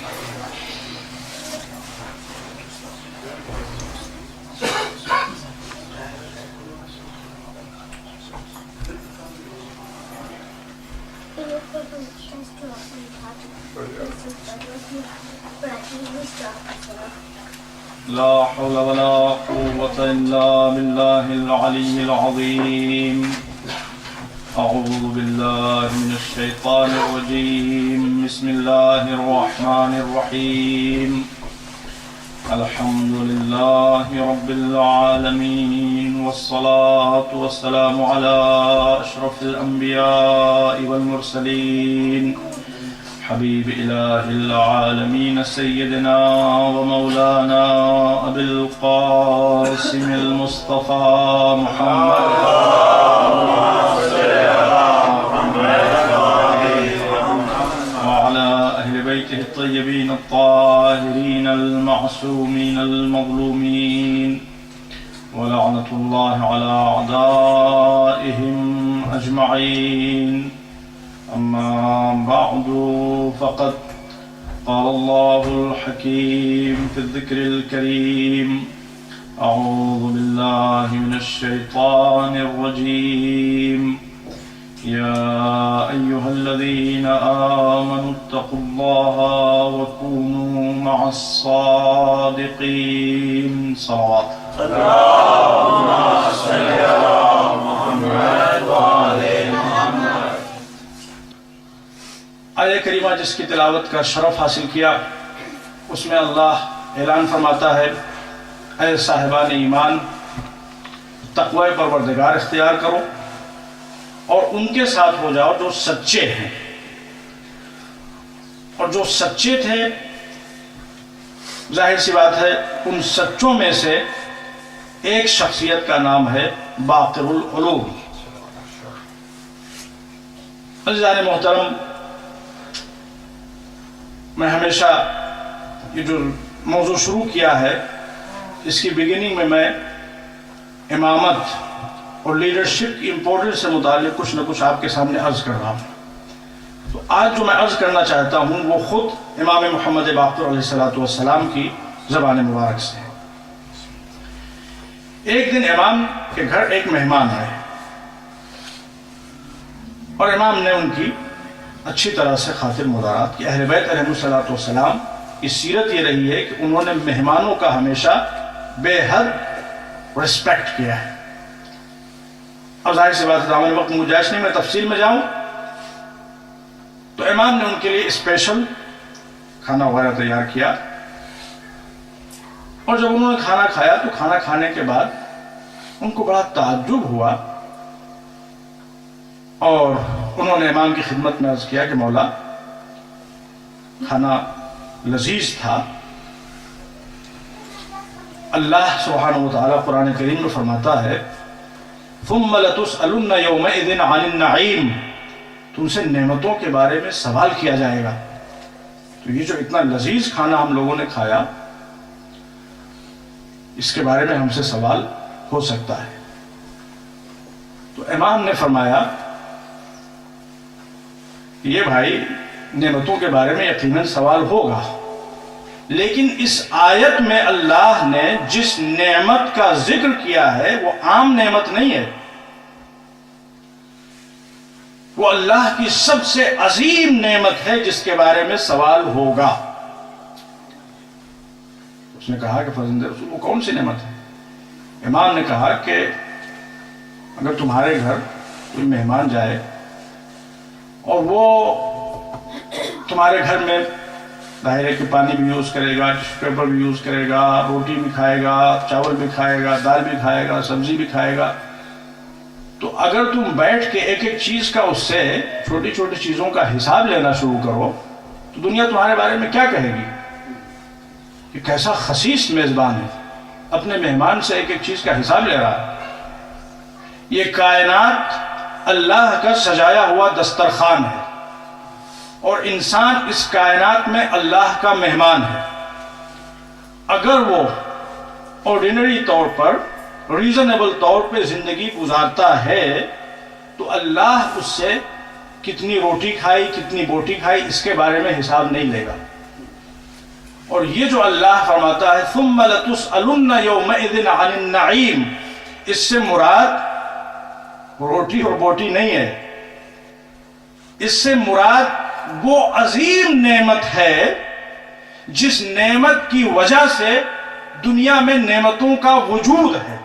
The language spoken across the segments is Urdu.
لا حول ولا قوة إلا بالله العلي العظيم. أعوذ بالله من الشيطان الرجيم. بسم الله الرحمن الرحيم. الحمد لله رب العالمين، والصلاة والسلام على أشرف الأنبياء والمرسلين، حبيب إله العالمين سيدنا ومولانا أبي القاسم المصطفى محمد وعلى أهل بيته الطيبين الطاهرين المعصومين المظلومين، ولعنة الله على أعدائهم أجمعين. أما بعد، فقد قال الله الحكيم في الذكر الكريم: أعوذ بالله من الشيطان الرجيم. يا أيها الذين آمنوا اتقوا الله وكونوا مع الصادقين. صلوات. اللهم صل على محمد وعلى محمد. آیت کریمہ جس کی تلاوت کا شرف حاصل کیا، اس میں اللہ اعلان فرماتا ہے: اے صاحبان ایمان، تقوی پروردگار اختیار کرو اور ان کے ساتھ ہو جاؤ جو سچے ہیں. اور جو سچے تھے، ظاہر سی بات ہے ان سچوں میں سے ایک شخصیت کا نام ہے باقر العلوم. عزیزان محترم، میں ہمیشہ یہ جو موضوع شروع کیا ہے، اس کی بگننگ میں امامت اور لیڈرشپ کی امپورٹنس سے متعلق کچھ نہ کچھ آپ کے سامنے عرض کر رہا ہوں. تو آج جو میں عرض کرنا چاہتا ہوں وہ خود امام محمد باقر علیہ السلام کی زبان مبارک سے ہے. ایک دن امام کے گھر ایک مہمان آئے اور امام نے ان کی اچھی طرح سے خاطر مدارات کی. اہل بیت علیہ السلام کی سیرت یہ رہی ہے کہ انہوں نے مہمانوں کا ہمیشہ بے حد رسپیکٹ کیا ہے. اور ظاہر سی بات ہے دامن وقت گنجائش نہیں میں تفصیل میں جاؤں، تو امام نے ان کے لیے اسپیشل کھانا وغیرہ تیار کیا. اور جب انہوں نے کھانا کھایا تو کھانا کھانے کے بعد ان کو بڑا تعجب ہوا اور انہوں نے امام کی خدمت میں عرض کیا کہ مولا، کھانا لذیذ تھا. اللہ سبحانہ وتعالی قرآن کریم میں فرماتا ہے: ثم لتسألن يومئذ عن النعیم، تم سے نعمتوں کے بارے میں سوال کیا جائے گا. تو یہ جو اتنا لذیذ کھانا ہم لوگوں نے کھایا، اس کے بارے میں ہم سے سوال ہو سکتا ہے. تو امام نے فرمایا: یہ بھائی، نعمتوں کے بارے میں یقیناً سوال ہوگا، لیکن اس آیت میں اللہ نے جس نعمت کا ذکر کیا ہے وہ عام نعمت نہیں ہے، وہ اللہ کی سب سے عظیم نعمت ہے جس کے بارے میں سوال ہوگا. اس نے کہا کہ فرزند رسول وہ کون سی نعمت ہے؟ امام نے کہا کہ اگر تمہارے گھر کوئی مہمان جائے اور وہ تمہارے گھر میں ظاہر ہے کہ پانی بھی یوز کرے گا، ٹشو پیپر بھی یوز کرے گا، روٹی بھی کھائے گا، چاول بھی کھائے گا، دال بھی کھائے گا، سبزی بھی کھائے گا، تو اگر تم بیٹھ کے ایک ایک چیز کا اس سے چھوٹی چھوٹی چیزوں کا حساب لینا شروع کرو تو دنیا تمہارے بارے میں کیا کہے گی کہ کیسا خسیس میزبان ہے، اپنے مہمان سے ایک ایک چیز کا حساب لے رہا ہے. یہ کائنات اللہ کا سجایا ہوا دسترخوان ہے اور انسان اس کائنات میں اللہ کا مہمان ہے. اگر وہ آرڈینری طور پر، ریزنیبل طور پہ زندگی گزارتا ہے تو اللہ اس سے کتنی روٹی کھائی، کتنی بوٹی کھائی، اس کے بارے میں حساب نہیں لے گا. اور یہ جو اللہ فرماتا ہے ثم لتسألن یومئذ عن النعیم، اس سے مراد روٹی اور بوٹی نہیں ہے، اس سے مراد وہ عظیم نعمت ہے جس نعمت کی وجہ سے دنیا میں نعمتوں کا وجود ہے،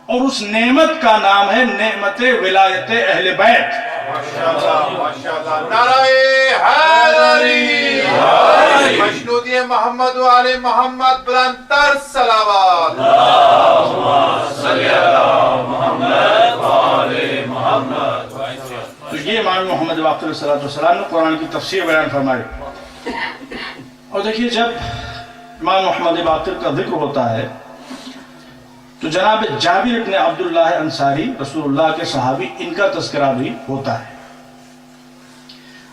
اور اس نعمت کا نام ہے نعمت ولایت اہل بیت۔ ماشاءاللہ، نعرہ حیدری، مشنودی محمد و آل محمد، بلند تر صلوات۔ تو یہ امام محمد باقر صلی اللہ علیہ وسلم نے قرآن کی تفسیر بیان فرمائی۔ اور دیکھیے جب امام محمد باقر کا ذکر ہوتا ہے تو جناب جابر ابن عبداللہ انصاری رسول اللہ کے صحابی، ان کا تذکرہ بھی ہوتا ہے۔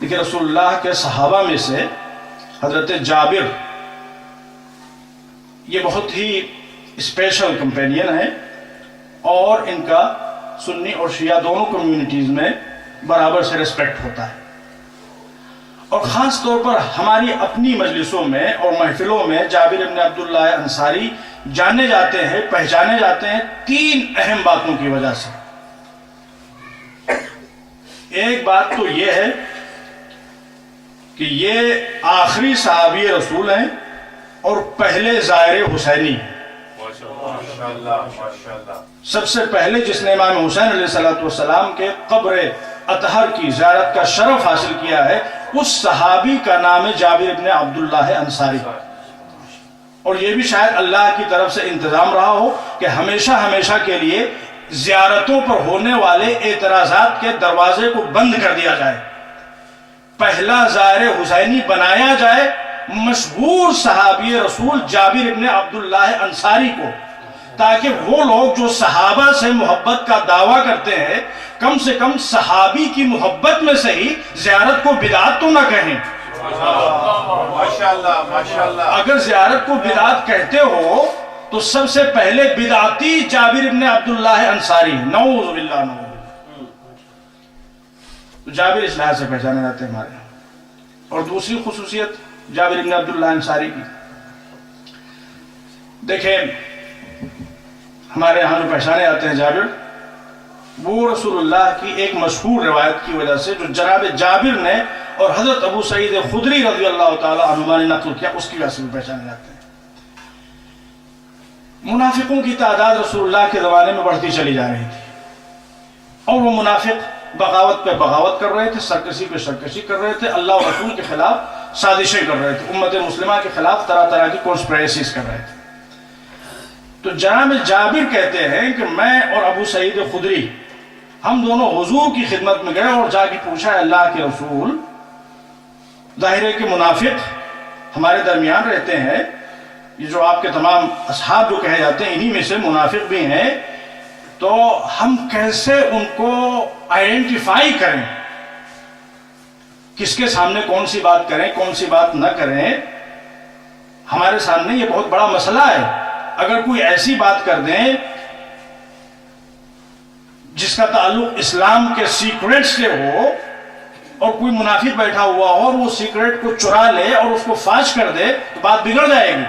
دیکھیں رسول اللہ کے صحابہ میں سے حضرت جابر یہ بہت ہی اسپیشل کمپینین ہے، اور ان کا سنی اور شیعہ دونوں کمیونٹیز میں برابر سے ریسپیکٹ ہوتا ہے، اور خاص طور پر ہماری اپنی مجلسوں میں اور محفلوں میں جابر ابن عبداللہ انصاری جانے جاتے ہیں، پہچانے جاتے ہیں تین اہم باتوں کی وجہ سے۔ ایک بات تو یہ ہے کہ یہ آخری صحابی رسول ہیں اور پہلے زائر حسینی ہیں۔ سب سے پہلے جس نے امام حسین علیہ السلام کے قبر اطہر کی زیارت کا شرف حاصل کیا ہے، اس صحابی کا نام ہے جابر ابن عبداللہ انصاری، اور یہ بھی شاید اللہ کی طرف سے انتظام رہا ہو کہ ہمیشہ ہمیشہ کے لیے زیارتوں پر ہونے والے اعتراضات کے دروازے کو بند کر دیا جائے، پہلا زائر حسینی بنایا جائے مشہور صحابی رسول جابر ابن عبداللہ انصاری کو، تاکہ وہ لوگ جو صحابہ سے محبت کا دعویٰ کرتے ہیں کم سے کم صحابی کی محبت میں سے ہی زیارت کو بدعت تو نہ کہیں۔ ماشاءاللہ ماشاءاللہ، اگر زیارت کو بدعت کہتے ہو تو سب سے پہلے بدعتی جابر ابن عبداللہ انصاری، نعوذ باللہ نعوذ باللہ۔ تو جابر اس لحاظ سے پہچانے جاتے ہیں ہمارے۔ اور دوسری خصوصیت جابر ابن عبداللہ انصاری کی، دیکھیں ہمارے یہاں جو پہچانے جاتے ہیں جابر، وہ رسول اللہ کی ایک مشہور روایت کی وجہ سے جو جناب جابر نے اور حضرت ابو سعید خدری رضی اللہ تعالی عنہما نے نقل کیا، اس کی وجہ سے پہچانے جاتے ہیں۔ منافقوں کی تعداد رسول اللہ کے زمانے میں بڑھتی چلی جا رہی تھی، اور وہ منافق بغاوت پہ بغاوت کر رہے تھے، سرکشی پہ سرکشی کر رہے تھے، اللہ اور رسول کے خلاف سازشیں کر رہے تھے، امت مسلمہ کے خلاف طرح طرح کی کانسپریسیز کر رہے تھے۔ تو جناب جابر کہتے ہیں کہ میں اور ابو سعید خدری ہم دونوں حضور کی خدمت میں گئے اور جا کے پوچھا، اللہ کے رسول، ظاہر ہے کہ منافق ہمارے درمیان رہتے ہیں، یہ جو آپ کے تمام اصحاب جو کہے جاتے ہیں انہی میں سے منافق بھی ہیں، تو ہم کیسے ان کو آئیڈینٹیفائی کریں، کس کے سامنے کون سی بات کریں کون سی بات نہ کریں؟ ہمارے سامنے یہ بہت بڑا مسئلہ ہے۔ اگر کوئی ایسی بات کر دیں جس کا تعلق اسلام کے سیکریٹ سے ہو، اور کوئی منافق بیٹھا ہوا ہو اور وہ سیکریٹ کو چرا لے اور اس کو فاش کر دے تو بات بگڑ جائے گی۔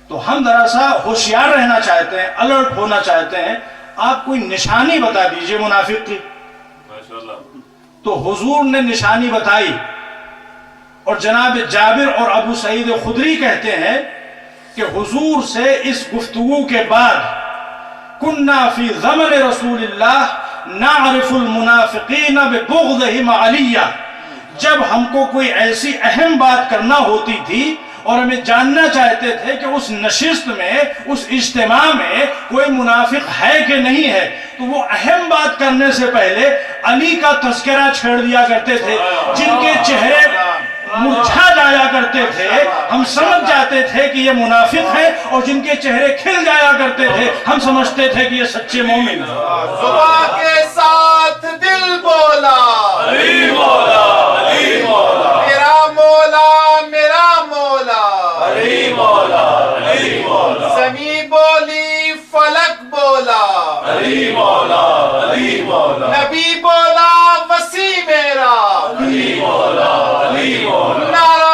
تو ہم ذرا سا ہوشیار رہنا چاہتے ہیں، الرٹ ہونا چاہتے ہیں، آپ کوئی نشانی بتا دیجئے منافق کی۔ تو حضور نے نشانی بتائی، اور جناب جابر اور ابو سعید خدری کہتے ہیں کہ حضور سے اس گفتگو کے بعد کننا فی زمن رسول اللہ نعرف المنافقین ببغضہم علیہ، جب ہم کو کوئی ایسی اہم بات کرنا ہوتی تھی اور ہمیں جاننا چاہتے تھے کہ اس نشست میں، اس اجتماع میں کوئی منافق ہے کہ نہیں ہے، تو وہ اہم بات کرنے سے پہلے علی کا تذکرہ چھیڑ دیا کرتے تھے، جن کے چہرے مرجھا جایا کرتے تھے، ہم سمجھ جاتے تھے کہ یہ منافق ہے، اور جن کے چہرے کھل جایا کرتے تھے ہم سمجھتے تھے کہ یہ سچے مومن ہیں۔ زبان کے ساتھ دل بولا، علی مولا، علی مولا، میرا مولا میرا مولا، علی مولا، علی مولا، زمین بولی فلک بولا، علی مولا، علی مولا، نبی بولا وسیع میرا، علی مولا، علی مولا، نعرہ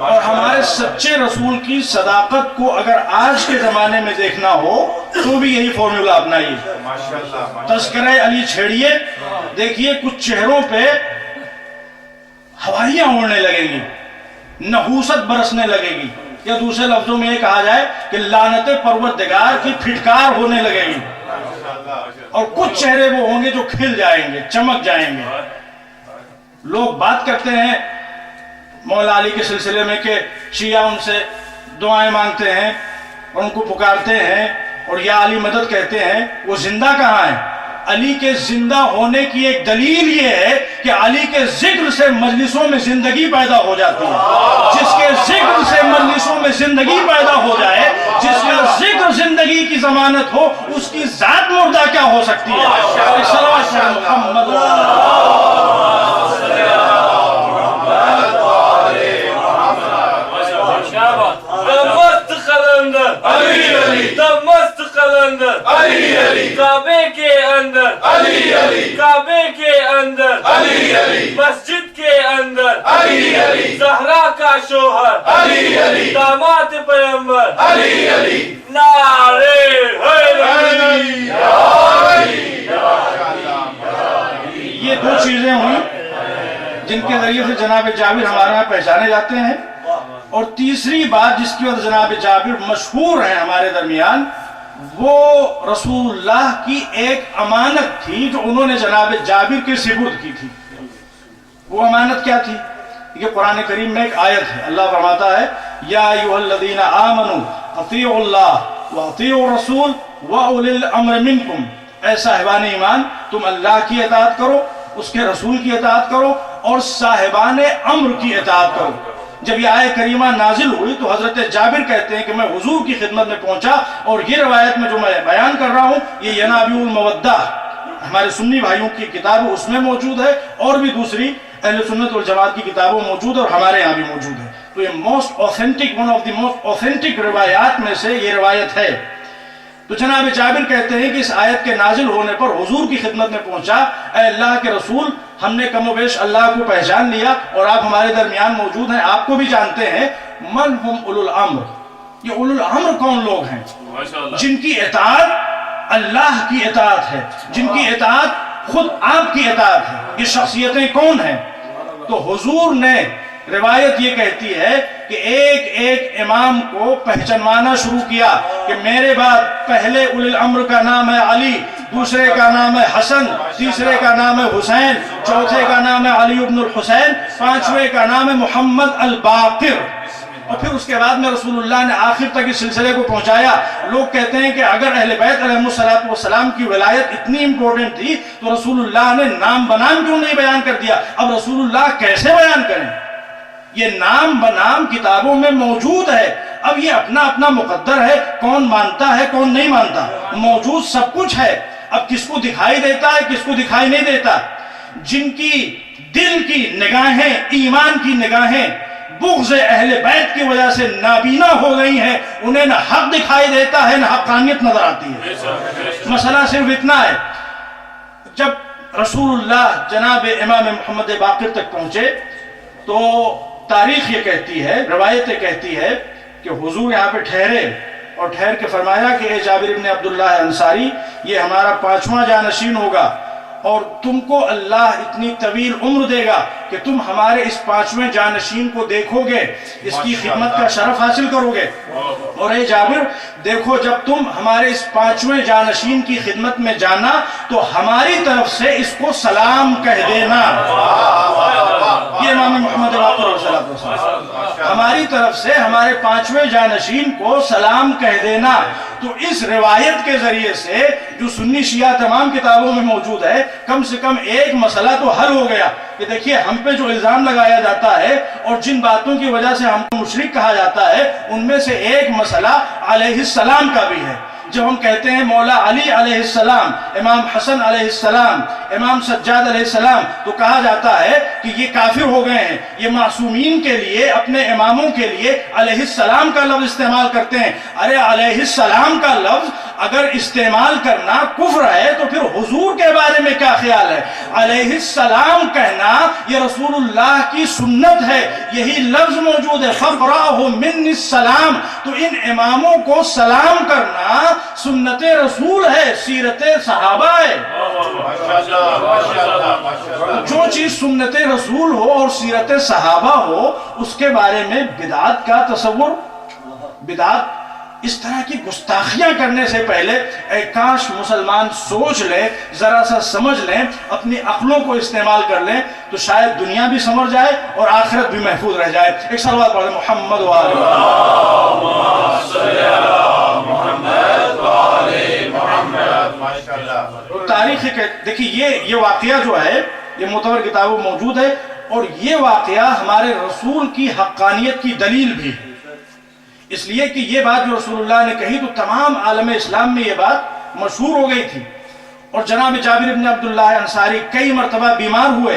اور ہمارے سچے رسول کی صداقت کو اگر آج کے زمانے میں دیکھنا ہو تو بھی یہی فارمولا اپنائیے۔ تذکرہ علی چھیڑیے، دیکھیے کچھ چہروں پہ ہوائیاں اڑنے لگیں گی، نحوست برسنے لگے گی، یا دوسرے لفظوں میں یہ کہا جائے کہ لعنت پروردگار کی پھٹکار ہونے لگے گی، اور کچھ چہرے وہ ہوں گے جو کھل جائیں گے، چمک جائیں گے۔ لوگ بات کرتے ہیں مولا علی کے سلسلے میں کہ شیعہ ان سے دعائیں مانگتے ہیں اور ان کو پکارتے ہیں اور یا علی مدد کہتے ہیں، وہ زندہ کہاں ہیں؟ علی کے زندہ ہونے کی ایک دلیل یہ ہے کہ علی کے ذکر سے مجلسوں میں زندگی پیدا ہو جاتی ہے۔ جس کے ذکر سے مجلسوں میں زندگی پیدا ہو جائے، جس کا ذکر زندگی کی ضمانت ہو، اس کی ذات مردہ کیا ہو سکتی ہے؟ صلوات محمد مست قلندر علی علی، مست قلندر علی علی، کعبے کے اندر علی علی، کعبے کے اندر علی علی، مسجد کے اندر علی علی، زہرا کا شوہر علی علی، داماد پیغمبر علی علی، نعرے حیدری یہ دو چیزیں ہوئی جن کے ذریعے سے جناب جابر ہمارے یہاں پہچانے جاتے ہیں، اور تیسری بات جس کی وجہ سے جناب جابر مشہور ہیں ہمارے درمیان، وہ رسول اللہ کی ایک امانت تھی جو انہوں نے جناب جابر کے سپرد کی تھی۔ وہ امانت کیا تھی؟ یہ قرآن کریم میں ایک آیت ہے، اللہ فرماتا ہے یا ایھا الذین آمنوا اطیعوا اللہ واطیعوا الرسول واولی الامر منکم، اے صاحبان ایمان تم اللہ کی اطاعت کرو، اس کے رسول کی اطاعت کرو، اور صاحبان امر کی اطاعت کرو۔ جب یہ آیت کریمہ نازل ہوئی تو حضرت جابر کہتے ہیں کہ میں حضور کی خدمت میں پہنچا، اور یہ روایت میں جو میں بیان کر رہا ہوں یہ ینابیع المودہ ہمارے سنی بھائیوں کی کتاب اس میں موجود ہے، اور بھی دوسری اہل سنت والجماعت کی کتابوں موجود ہے، اور ہمارے یہاں بھی موجود ہے۔ تو یہ most authentic, one of the most authentic روایات میں سے یہ روایت ہے۔ تو جناب جابر کہتے ہیں کہ اس آیت کے نازل ہونے پر حضور کی خدمت میں پہنچا، اے اللہ کے رسول ہم نے کم و بیش اللہ کو پہچان لیا اور آپ ہمارے درمیان موجود ہیں، آپ کو بھی جانتے ہیں، من ہم اولو الامر، یہ اولو الامر کون لوگ ہیں؟ جن کی اطاعت اللہ کی اطاعت ہے، جن کی اطاعت خود آپ کی اطاعت ہے، یہ شخصیتیں کون ہیں؟ تو حضور نے روایت یہ کہتی ہے کہ ایک ایک امام کو پہچانوانا شروع کیا کہ میرے بعد پہلے اولی الامر کا نام ہے علی، دوسرے کا نام ہے حسن، تیسرے کا نام ہے حسین، چوتھے کا نام ہے علی ابن الحسین، پانچویں کا نام ہے محمد الباقر۔ اور پھر اس کے بعد میں رسول اللہ نے آخر تک اس سلسلے کو پہنچایا۔ لوگ کہتے ہیں کہ اگر اہل بیت علیہم السلام کی ولایت اتنی امپورٹنٹ تھی تو رسول اللہ نے نام بنام کیوں نہیں بیان کر دیا؟ اب رسول اللہ کیسے بیان کریں؟ یہ نام بنام کتابوں میں موجود ہے، اب یہ اپنا اپنا مقدر ہے، کون مانتا ہے کون نہیں مانتا، موجود سب کچھ ہے، اب کس کو دکھائی دیتا ہے کس کو دکھائی نہیں دیتا۔ جن کی دل کی نگاہیں، ایمان کی نگاہیں بغض اہل بیت کی وجہ سے نابینا ہو گئی ہیں، انہیں نہ حق دکھائی دیتا ہے نہ حقانیت نظر آتی ہے۔ مسئلہ صرف اتنا ہے، جب رسول اللہ جناب امام محمد باقر تک پہنچے تو تاریخ یہ کہتی ہے، روایت کہتی ہے کہ حضور یہاں پہ ٹھہرے اور ٹھہر کے فرمایا کہ اے جابر ابن عبداللہ انصاری، یہ ہمارا 5واں جانشین ہوگا، اور تم کو اللہ اتنی طویل عمر دے گا کہ تم ہمارے اس 5ویں جانشین کو دیکھو گے، اس کی خدمت کا شرف حاصل کرو گے۔ اور اے جابر دیکھو، جب تم ہمارے اس 5ویں جانشین کی خدمت میں جانا تو ہماری طرف سے اس کو سلام کہہ دینا۔ یہ امام محمد باقر علیہ السلام، ہماری طرف سے ہمارے 5ویں جانشین کو سلام کہہ دینا۔ تو اس روایت کے ذریعے سے جو سنی شیعہ تمام کتابوں میں موجود ہے، کم سے کم ایک مسئلہ تو حل ہو گیا کہ دیکھیے ہم پہ جو الزام لگایا جاتا ہے اور جن باتوں کی وجہ سے ہم کو مشرک کہا جاتا ہے، ان میں سے ایک مسئلہ علیہ السلام کا بھی ہے۔ جب ہم کہتے ہیں مولا علی علیہ السلام، امام حسن علیہ السلام، امام سجاد علیہ السلام، تو کہا جاتا ہے کہ یہ کافر ہو گئے ہیں، یہ معصومین کے لیے، اپنے اماموں کے لیے علیہ السلام کا لفظ استعمال کرتے ہیں۔ ارے علیہ السلام کا لفظ اگر استعمال کرنا کفر ہے تو پھر حضور کے بارے میں کیا خیال ہے؟ علیہ السلام کہنا یہ رسول اللہ کی سنت ہے، یہی لفظ موجود ہے فَقْرَأْهُ مِنِّ السلام. تو ان اماموں کو سلام کرنا سنت رسول ہے، سیرت صحابہ ہے. جو چیز سنت رسول ہو اور سیرت صحابہ ہو اس کے بارے میں بدعت کا تصور، بدعت اس طرح کی گستاخیاں کرنے سے پہلے اے کاش مسلمان سوچ لیں، ذرا سا سمجھ لیں، اپنی عقلوں کو استعمال کر لیں تو شاید دنیا بھی سنور جائے اور آخرت بھی محفوظ رہ جائے. ایک صلوات پڑھ لیں محمد وآلہ محمد. تاریخ دیکھیے یہ واقعہ جو ہے یہ معتبر کتابوں موجود ہے، اور یہ واقعہ ہمارے رسول کی حقانیت کی دلیل بھی ہے، اس لیے کہ یہ بات جو رسول اللہ نے کہی تو تمام عالم اسلام میں یہ بات مشہور ہو گئی تھی. اور جناب جابر بن عبداللہ انصاری کئی مرتبہ بیمار ہوئے،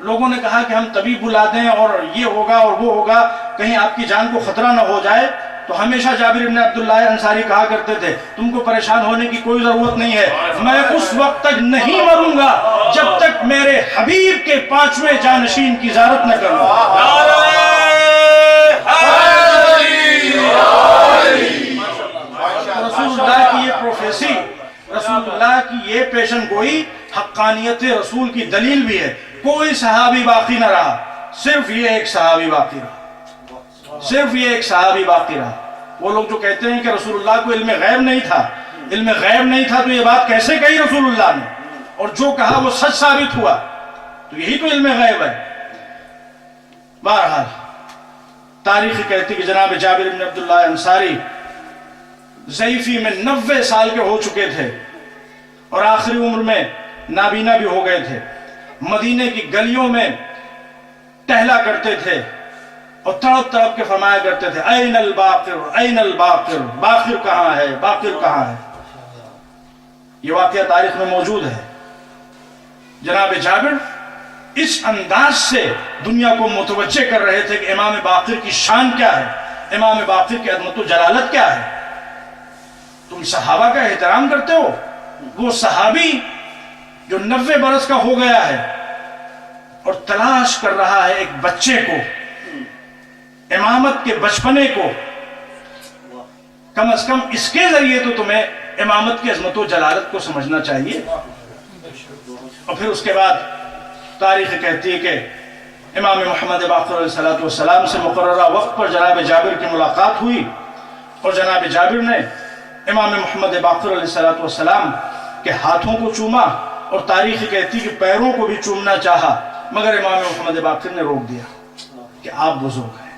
لوگوں نے کہا کہ ہم طبیب بلا دیں اور یہ ہوگا اور وہ ہوگا، کہیں آپ کی جان کو خطرہ نہ ہو جائے. تو ہمیشہ جابر بن عبداللہ انصاری کہا کرتے تھے تم کو پریشان ہونے کی کوئی ضرورت نہیں ہے، میں اس وقت تک نہیں مروں گا جب تک میرے حبیب کے 5ویں جانشین کی زیارت نہ کروں. رسول اللہ کی یہ پروفیسی، رسول اللہ کی یہ پیشن گوئی حقانیت رسول کی دلیل بھی ہے. کوئی صحابی باقی نہ رہا، صرف یہ ایک صحابی باقی رہا، صرف یہ ایک صحابی باقی رہا. وہ لوگ جو کہتے ہیں کہ رسول اللہ کو علم غیب نہیں تھا، علم غیب نہیں تھا تو یہ بات کیسے کہی رسول اللہ نے، اور جو کہا وہ سچ ثابت ہوا، تو یہی تو علم غیب ہے. بہرحال تاریخ کہتی کہ جناب جابر بن عبداللہ انصاری ضعیفی میں 90 سال کے ہو چکے تھے اور آخری عمر میں نابینا بھی ہو گئے تھے. مدینے کی گلیوں میں ٹہلا کرتے تھے اور تڑپ تڑپ کے فرمایا کرتے تھے این الباقر این الباقر، باقر کہاں ہے، باقر کہاں ہے. یہ واقعہ تاریخ میں موجود ہے. جناب جابر اس انداز سے دنیا کو متوجہ کر رہے تھے کہ امام باقر کی شان کیا ہے، امام باقر کی عظمت و جلالت کیا ہے. تم صحابہ کا احترام کرتے ہو، وہ صحابی جو 90 برس کا ہو گیا ہے اور تلاش کر رہا ہے ایک بچے کو، امامت کے بچپنے کو، کم از کم اس کے ذریعے تو تمہیں امامت کی عظمت و جلالت کو سمجھنا چاہیے. اور پھر اس کے بعد تاریخ کہتی ہے کہ امام محمد باقر علیہ السلام سے مقررہ وقت پر جناب جابر کی ملاقات ہوئی اور جناب جابر نے امام محمد باقر علیہ السلام کے ہاتھوں کو چوما اور تاریخ کہتی کہ پیروں کو بھی چومنا چاہا، مگر امام محمد باقر نے روک دیا کہ آپ بزرگ ہیں.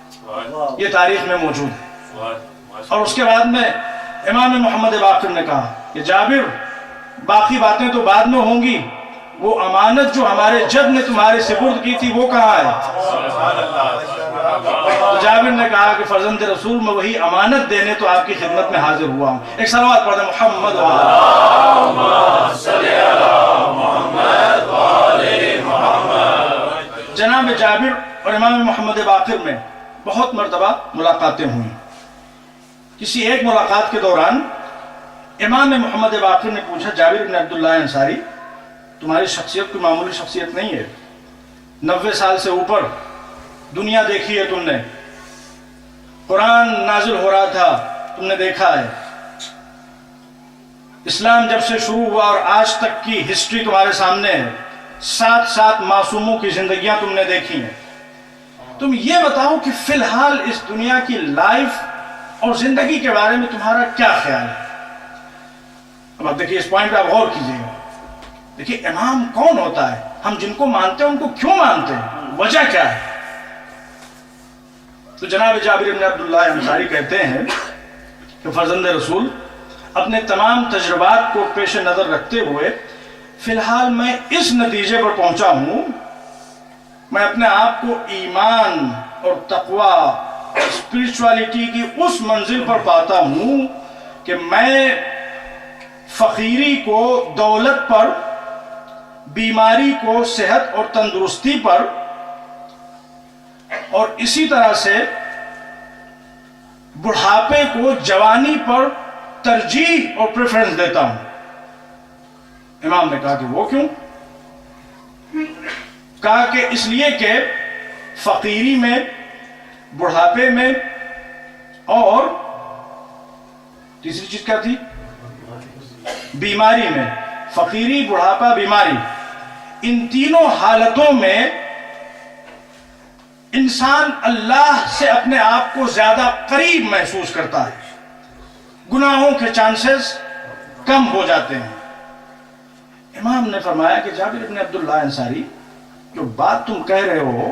یہ تاریخ میں موجود ہے. اور اس کے بعد میں امام محمد باقر نے کہا کہ جابر باقی باتیں تو بعد میں ہوں گی، وہ امانت جو ہمارے جد نے تمہارے سپرد کی تھی وہ کہاں ہے؟ جابر نے کہا کہ فرزند رسول میں وہی امانت دینے تو آپ کی خدمت میں حاضر ہوا ہوں. ایک صلوات پڑھ دیں محمد جناب جابر اور امام محمد باقر میں بہت مرتبہ ملاقاتیں ہوئیں. کسی ایک ملاقات کے دوران امام محمد باقر نے پوچھا جابر بن عبداللہ انصاری تمہاری شخصیت کوئی معمولی شخصیت نہیں ہے، 90 سال سے اوپر دنیا دیکھی ہے تم نے، قرآن نازل ہو رہا تھا تم نے دیکھا ہے، اسلام جب سے شروع ہوا اور آج تک کی ہسٹری تمہارے سامنے ہے، 7 معصوموں کی زندگیاں تم نے دیکھی ہیں. تم یہ بتاؤ کہ فی الحال اس دنیا کی لائف اور زندگی کے بارے میں تمہارا کیا خیال ہے؟ اب آپ دیکھیے اس پوائنٹ پہ آپ غور کیجئے گا. دیکھیے امام کون ہوتا ہے، ہم جن کو مانتے ہیں ان کو کیوں مانتے ہیں، وجہ کیا ہے؟ تو جناب جابر بن عبداللہ انصاری کہتے ہیں کہ فرزند رسول اپنے تمام تجربات کو پیش نظر رکھتے ہوئے فی الحال میں اس نتیجے پر پہنچا ہوں، میں اپنے آپ کو ایمان اور تقوی اسپرچوالیٹی کی اس منزل پر پاتا ہوں کہ میں فقیری کو دولت پر، بیماری کو صحت اور تندرستی پر، اور اسی طرح سے بڑھاپے کو جوانی پر ترجیح اور پریفرنس دیتا ہوں۔ امام نے کہا کہ وہ کیوں؟ کہا کہ اس لیے کہ فقیری میں، بڑھاپے میں، اور تیسری چیز کیا تھی؟ بیماری میں۔ فقیری، بڑھاپا، بیماری، ان تینوں حالتوں میں انسان اللہ سے اپنے آپ کو زیادہ قریب محسوس کرتا ہے، گناہوں کے چانسز کم ہو جاتے ہیں۔ امام نے فرمایا کہ جابر بن عبداللہ انصاری، جو بات تم کہہ رہے ہو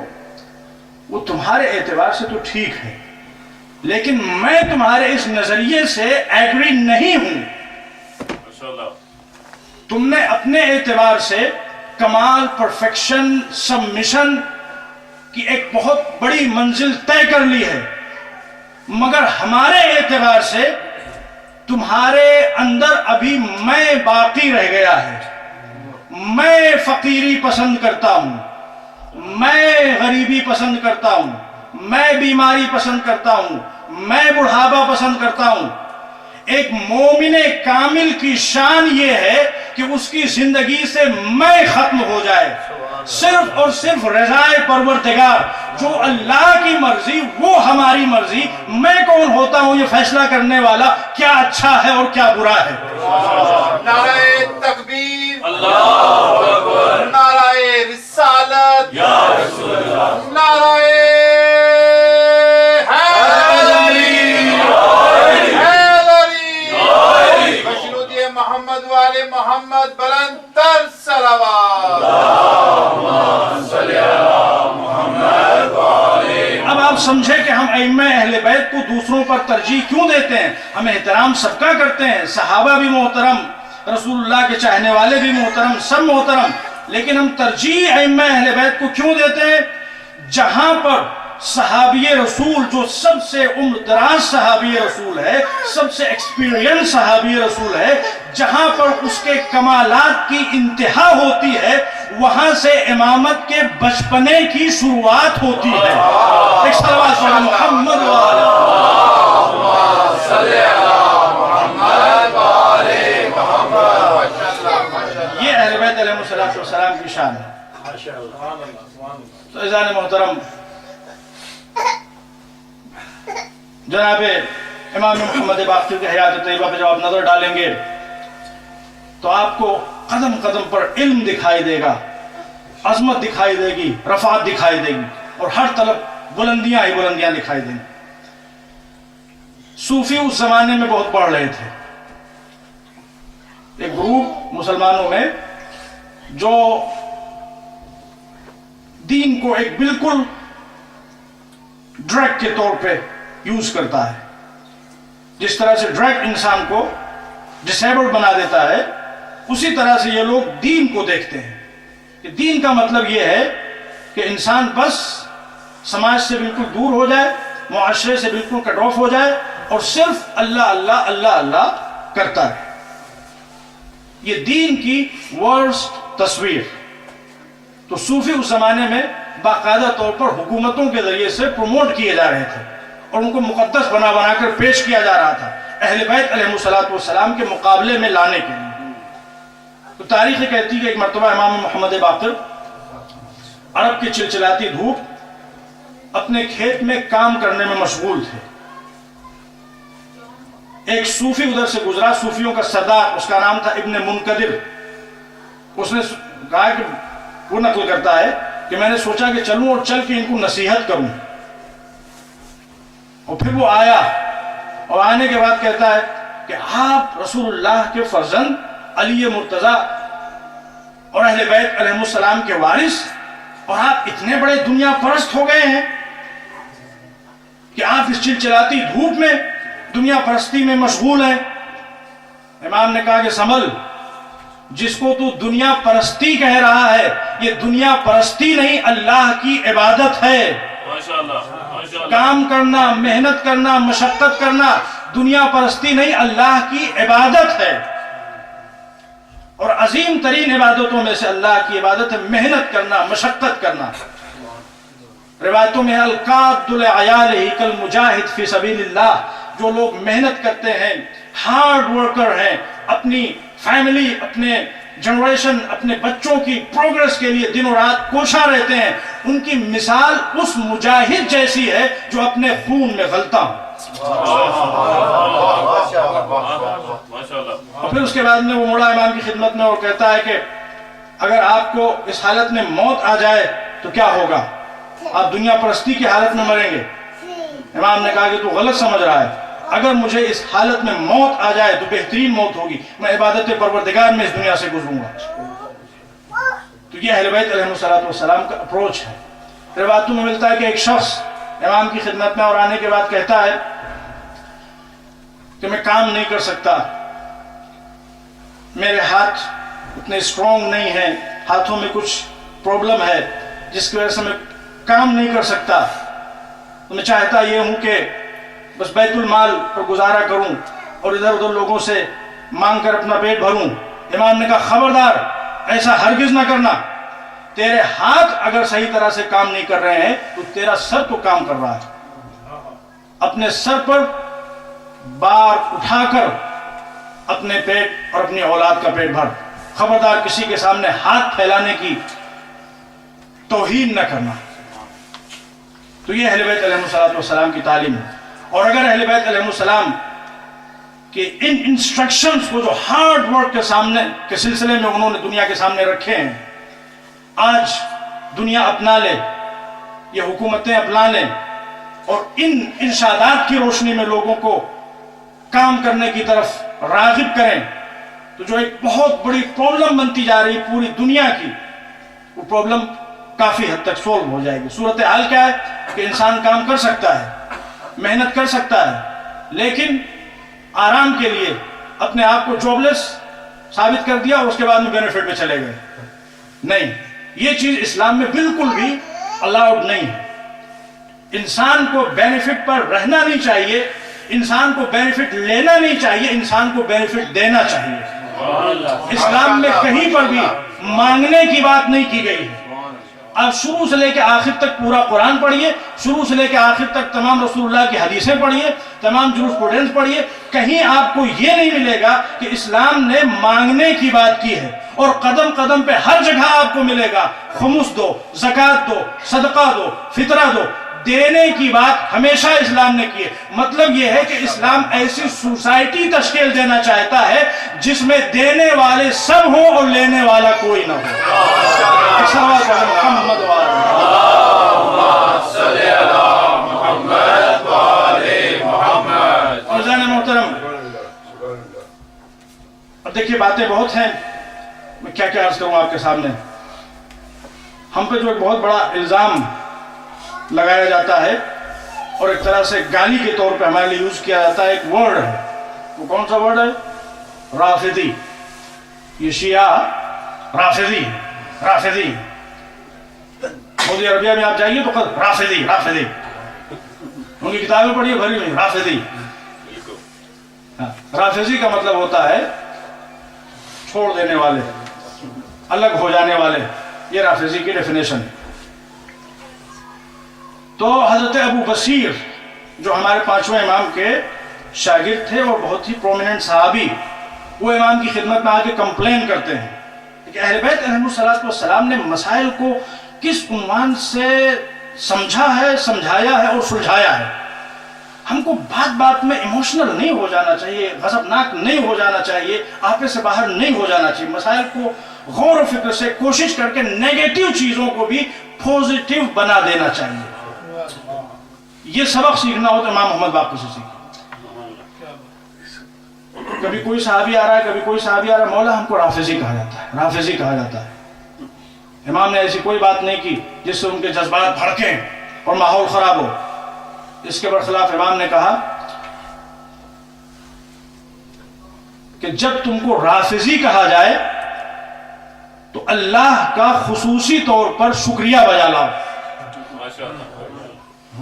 وہ تمہارے اعتبار سے تو ٹھیک ہے، لیکن میں تمہارے اس نظریے سے ایگری نہیں ہوں۔ تم نے اپنے اعتبار سے کمال، پرفیکشن، سبمیشن کی ایک بہت بڑی منزل طے کر لی ہے، مگر ہمارے اعتبار سے تمہارے اندر ابھی میں باقی رہ گیا ہے۔ میں فقیری پسند کرتا ہوں، میں غریبی پسند کرتا ہوں، میں بیماری پسند کرتا ہوں، میں بڑھاپا پسند کرتا ہوں۔ ایک مومن کامل کی شان یہ ہے کہ اس کی زندگی سے میں ختم ہو جائے، صرف اور صرف رضائے پروردگار، جو اللہ کی مرضی وہ ہماری مرضی۔ میں کون ہوتا ہوں یہ فیصلہ کرنے والا کیا اچھا ہے اور کیا برا ہے؟ نعرہ تکبیر، اللہ اکبر، نعرہ رسالت، یا رسول اللہ، نعرہ محمد والے محمد، بلند تر صلوات۔ اب آپ سمجھے کہ ہم ائمہ اہل بیت کو دوسروں پر ترجیح کیوں دیتے ہیں؟ ہم احترام سب کا کرتے ہیں، صحابہ بھی محترم، رسول اللہ کے چاہنے والے بھی محترم، سب محترم، لیکن ہم ترجیح ائمہ اہل بیت کو کیوں دیتے ہیں؟ جہاں پر صحابی رسول، جو سب سے عمر دراز صحابی رسول ہے، سب سے ایکسپیرینس صحابی رسول ہے، جہاں پر اس کے کمالات کی انتہا ہوتی ہے، وہاں سے امامت کے بچپنے کی شروعات ہوتی ہے۔ ایک صلوات پڑھیں محمد وعلی محمد۔ یہ اہل بیت علیہ السلام کی شان ہے۔ تو عزیزان محترم، جناب امام محمد باقر کی حیات طیبہ پہ جب آپ نظر ڈالیں گے تو آپ کو قدم قدم پر علم دکھائی دے گا، عظمت دکھائی دے گی، رفعت دکھائی دے گی، اور ہر طرف بلندیاں ہی بلندیاں دکھائی دیں گی۔ صوفی اس زمانے میں بہت بڑھ رہے تھے۔ ایک گروپ مسلمانوں میں جو دین کو ایک بالکل ڈرگ کے طور پہ یوز کرتا ہے، جس طرح سے ڈرگ انسان کو ڈسیبل بنا دیتا ہے، اسی طرح سے یہ لوگ دین کو دیکھتے ہیں کہ دین کا مطلب یہ ہے کہ انسان بس سماج سے بالکل دور ہو جائے، معاشرے سے بالکل کٹ آف ہو جائے، اور صرف اللہ اللہ اللہ اللہ کرتا ہے۔ یہ دین کی ورسٹ تصویر۔ تو صوفی اس زمانے میں باقاعدہ طور پر حکومتوں کے ذریعے سے پروموٹ کیے جا رہے تھے، اور ان کو مقدس بنا بنا کر پیش کیا جا رہا تھا اہل بیت علیہ السلام کے مقابلے میں لانے کے لیے۔ تو تاریخ کہتی ہے کہ ایک مرتبہ امام محمد باقر عرب کی چلچلاتی دھوپ اپنے کھیت میں کام کرنے میں مشغول تھے۔ ایک صوفی ادھر سے گزرا، صوفیوں کا سردار، اس کا نام تھا ابن منقدر۔ اس نے کہا کہ وہ نقل کرتا ہے کہ میں نے سوچا کہ چلوں اور چل کے ان کو نصیحت کروں، اور پھر وہ آیا، اور آنے کے بعد کہتا ہے کہ آپ رسول اللہ کے فرزند علی مرتضیٰ اور اہل بیت علیہ السلام کے وارث، اور آپ اتنے بڑے دنیا پرست ہو گئے ہیں کہ آپ اس چلچلاتی دھوپ میں دنیا پرستی میں مشغول ہیں۔ امام نے کہا کہ سنبھل، جس کو تو دنیا پرستی کہہ رہا ہے، یہ دنیا پرستی نہیں، اللہ کی عبادت ہے۔ کام کرنا، محنت کرنا، مشقت کرنا دنیا پرستی نہیں، اللہ کی عبادت ہے، اور عظیم ترین عبادتوں میں سے اللہ کی عبادت ہے محنت کرنا، مشقت کرنا۔ روایتوں میں القاد العیال کالمجاہد فی سبیل اللہ، جو لوگ محنت کرتے ہیں، ہارڈ ورکر ہیں، اپنی فیملی، اپنے جنریشن، اپنے بچوں کی پروگرس کے لیے دن و رات کوشاں رہتے ہیں، ان کی مثال اس مجاہد جیسی ہے جو اپنے خون میں غلطا ہو۔ اور پھر اس کے بعد میں وہ مڑا امام کی خدمت میں اور کہتا ہے کہ اگر آپ کو اس حالت میں موت آ جائے تو کیا ہوگا؟ آپ دنیا پرستی کی حالت میں مریں گے۔ امام نے کہا کہ تو غلط سمجھ رہا ہے، اگر مجھے اس حالت میں موت آ جائے تو بہترین موت ہوگی، میں عبادت پروردگار میں اس دنیا سے گزروں گا۔ تو یہ اہل بیت علیہ السلام کا اپروچ ہے۔ روایتوں میں ملتا ہے کہ ایک شخص امام کی خدمت میں اور آنے کے بعد کہتا ہے کہ میں کام نہیں کر سکتا، میرے ہاتھ اتنے اسٹرانگ نہیں ہیں، ہاتھوں میں کچھ پرابلم ہے جس کی وجہ سے میں کام نہیں کر سکتا، تو میں چاہتا یہ ہوں کہ بس بیت المال پر گزارا کروں اور ادھر ادھر لوگوں سے مانگ کر اپنا پیٹ بھروں۔ امام نے کہا خبردار، ایسا ہرگز نہ کرنا، تیرے ہاتھ اگر صحیح طرح سے کام نہیں کر رہے ہیں تو تیرا سر تو کام کر رہا ہے، اپنے سر پر بار اٹھا کر اپنے پیٹ اور اپنی اولاد کا پیٹ بھر، خبردار کسی کے سامنے ہاتھ پھیلانے کی توہین نہ کرنا۔ تو یہ اہل بیت علیہ السلام کی تعلیم ہے۔ اور اگر اہل بیت علیہ السلام کہ ان انسٹرکشنز کو جو ہارڈ ورک کے سلسلے میں انہوں نے دنیا کے سامنے رکھے ہیں، آج دنیا اپنا لے، یہ حکومتیں اپنا لیں اور ان ارشادات کی روشنی میں لوگوں کو کام کرنے کی طرف راغب کریں، تو جو ایک بہت بڑی پرابلم بنتی جا رہی پوری دنیا کی، وہ پرابلم کافی حد تک سولو ہو جائے گی۔ صورتحال کیا ہے کہ انسان کام کر سکتا ہے، محنت کر سکتا ہے، لیکن آرام کے لیے اپنے آپ کو جاب لیس ثابت کر دیا اور اس کے بعد میں بینیفٹ میں چلے گئے۔ نہیں، یہ چیز اسلام میں بالکل بھی الاؤڈ نہیں ہے۔ انسان کو بینیفٹ پر رہنا نہیں چاہیے، انسان کو بینیفٹ لینا نہیں چاہیے، انسان کو بینیفٹ دینا چاہیے۔ اسلام میں کہیں پر بھی مانگنے کی بات نہیں کی گئی ہے۔ آپ شروع سے لے کے آخر تک پورا قرآن پڑھیے، شروع سے لے کے آخر تک تمام رسول اللہ کی حدیثیں پڑھیے، تمام جورسپروڈنس پڑھیے، کہیں آپ کو یہ نہیں ملے گا کہ اسلام نے مانگنے کی بات کی ہے۔ اور قدم قدم پہ ہر جگہ آپ کو ملے گا خمس دو، زکوٰۃ دو، صدقہ دو، فطرہ دو، دینے کی بات ہمیشہ اسلام نے کی ہے۔ مطلب یہ ہے کہ اسلام ایسی سوسائٹی تشکیل دینا چاہتا ہے جس میں دینے والے سب ہوں اور لینے والا کوئی نہ ہو۔ محترم، اب دیکھیے باتیں بہت ہیں، میں کیا کیا عرض کروں آپ کے سامنے۔ ہم پہ جو ایک بہت بڑا الزام لگایا جاتا ہے اور ایک طرح سے گالی کے طور پہ ہمارے لیے یوز کیا جاتا ہے، ایک ورڈ ہے، وہ کون سا ورڈ ہے؟ رافضی۔ یہ شیعہ رافضی رافضی، سعودی عربیہ میں آپ جائیے تو خود رافضی رافضی، ان کی کتابیں پڑھیے بھری ہوئی رافضی۔ رافضی کا مطلب ہوتا ہے چھوڑ دینے والے، الگ ہو جانے والے، یہ رافضی کی ڈیفینیشن ہے۔ تو حضرت ابو بصیر جو ہمارے پانچویں امام کے شاگرد تھے اور بہت ہی پرومیننٹ صحابی، وہ امام کی خدمت میں آ کے کمپلین کرتے ہیں کہ اہل بیت علیہ السلام نے مسائل کو کس عنوان سے سمجھا ہے، سمجھایا ہے اور سلجھایا ہے۔ ہم کو بات بات میں ایموشنل نہیں ہو جانا چاہیے، غضبناک نہیں ہو جانا چاہیے، آپے سے باہر نہیں ہو جانا چاہیے، مسائل کو غور و فکر سے کوشش کر کے نیگیٹو چیزوں کو بھی پوزیٹیو بنا دینا چاہیے۔ یہ سبق سیکھنا ہو تو امام محمد باقر سے سیکھیں۔ کبھی کوئی صحابی آ رہا ہے، کبھی کوئی صحابی آ رہا ہے، مولا ہم کو رافضی کہا جاتا ہے، رافضی کہا جاتا ہے۔ امام نے ایسی کوئی بات نہیں کی جس سے ان کے جذبات بھڑکیں اور ماحول خراب ہو۔ اس کے برخلاف امام نے کہا کہ جب تم کو رافضی کہا جائے تو اللہ کا خصوصی طور پر شکریہ بجا لاؤ۔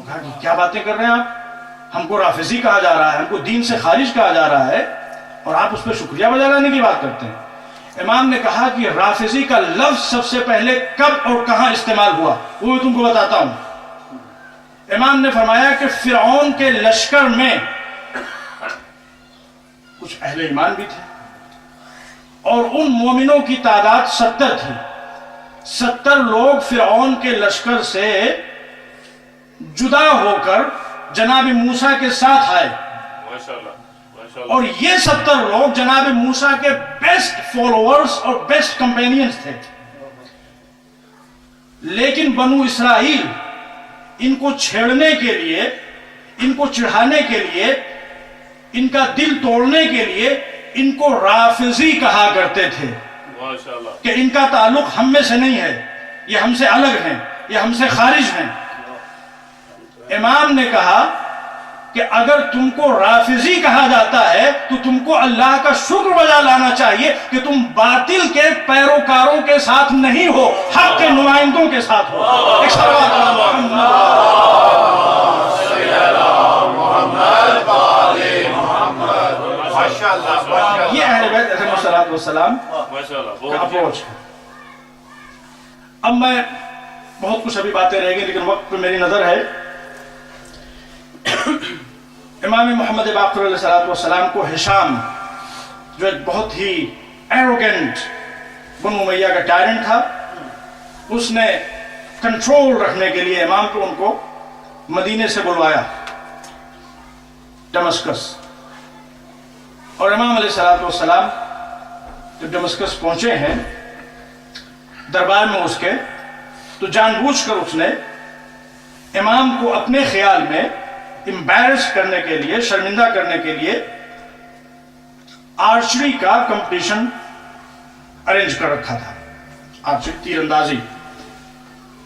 کہا کہ کیا باتیں کر رہے ہیں آپ، ہم کو رافضی کہا جا رہا ہے، ہم کو دین سے خارج کہا جا رہا ہے اور آپ اس پہ شکریہ بجا لانے کی بات کرتے ہیں۔ امام نے کہا کہ رافضی کا لفظ سب سے پہلے کب اور کہاں استعمال ہوا وہ میں تم کو بتاتا ہوں۔ امام نے فرمایا کہ فرعون کے لشکر میں کچھ اہل ایمان بھی تھے، اور ان مومنوں کی تعداد 70 تھی۔ 70 لوگ فرعون کے لشکر سے جدا ہو کر جناب موسیٰ کے ساتھ آئے، اور یہ 70 لوگ جناب موسیٰ کے بیسٹ فالوورز اور بیسٹ کمپینینز تھے۔ لیکن بنو اسرائیل ان کو چھیڑنے کے لیے، ان کو چڑھانے کے لیے، ان کا دل توڑنے کے لیے ان کو رافضی کہا کرتے تھے کہ ان کا تعلق ہم میں سے نہیں ہے، یہ ہم سے الگ ہیں، یہ ہم سے خارج ہیں۔ امام نے کہا کہ اگر تم کو رافضی کہا جاتا ہے تو تم کو اللہ کا شکر بجا لانا چاہیے کہ تم باطل کے پیروکاروں کے ساتھ نہیں ہو، حق کے نمائندوں کے ساتھ ہو۔ ایک صلوات علی محمد۔ یہ اہل بیت علیہ الصلوۃ والسلام کا اپروچ ہے۔ اب میں بہت کچھ ابھی باتیں رہ گئی، لیکن وقت پہ میری نظر ہے۔ امام محمد باقر علیہ السلام کو ہشام، جو ایک بہت ہی ایروگنٹ بنو امیہ کا ٹائرنٹ تھا، اس نے کنٹرول رکھنے کے لیے امام کو ان کو مدینے سے بلوایا، ڈمسکس۔ اور امام علیہ السلام جب ڈمسکس پہنچے ہیں دربار میں اس کے، تو جان بوجھ کر اس نے امام کو اپنے خیال میں امبیرس کرنے کے لیے، شرمندہ کرنے کے لیے آرچری کا کمپٹیشن ارینج کر رکھا تھا، آرچری، تیر اندازی۔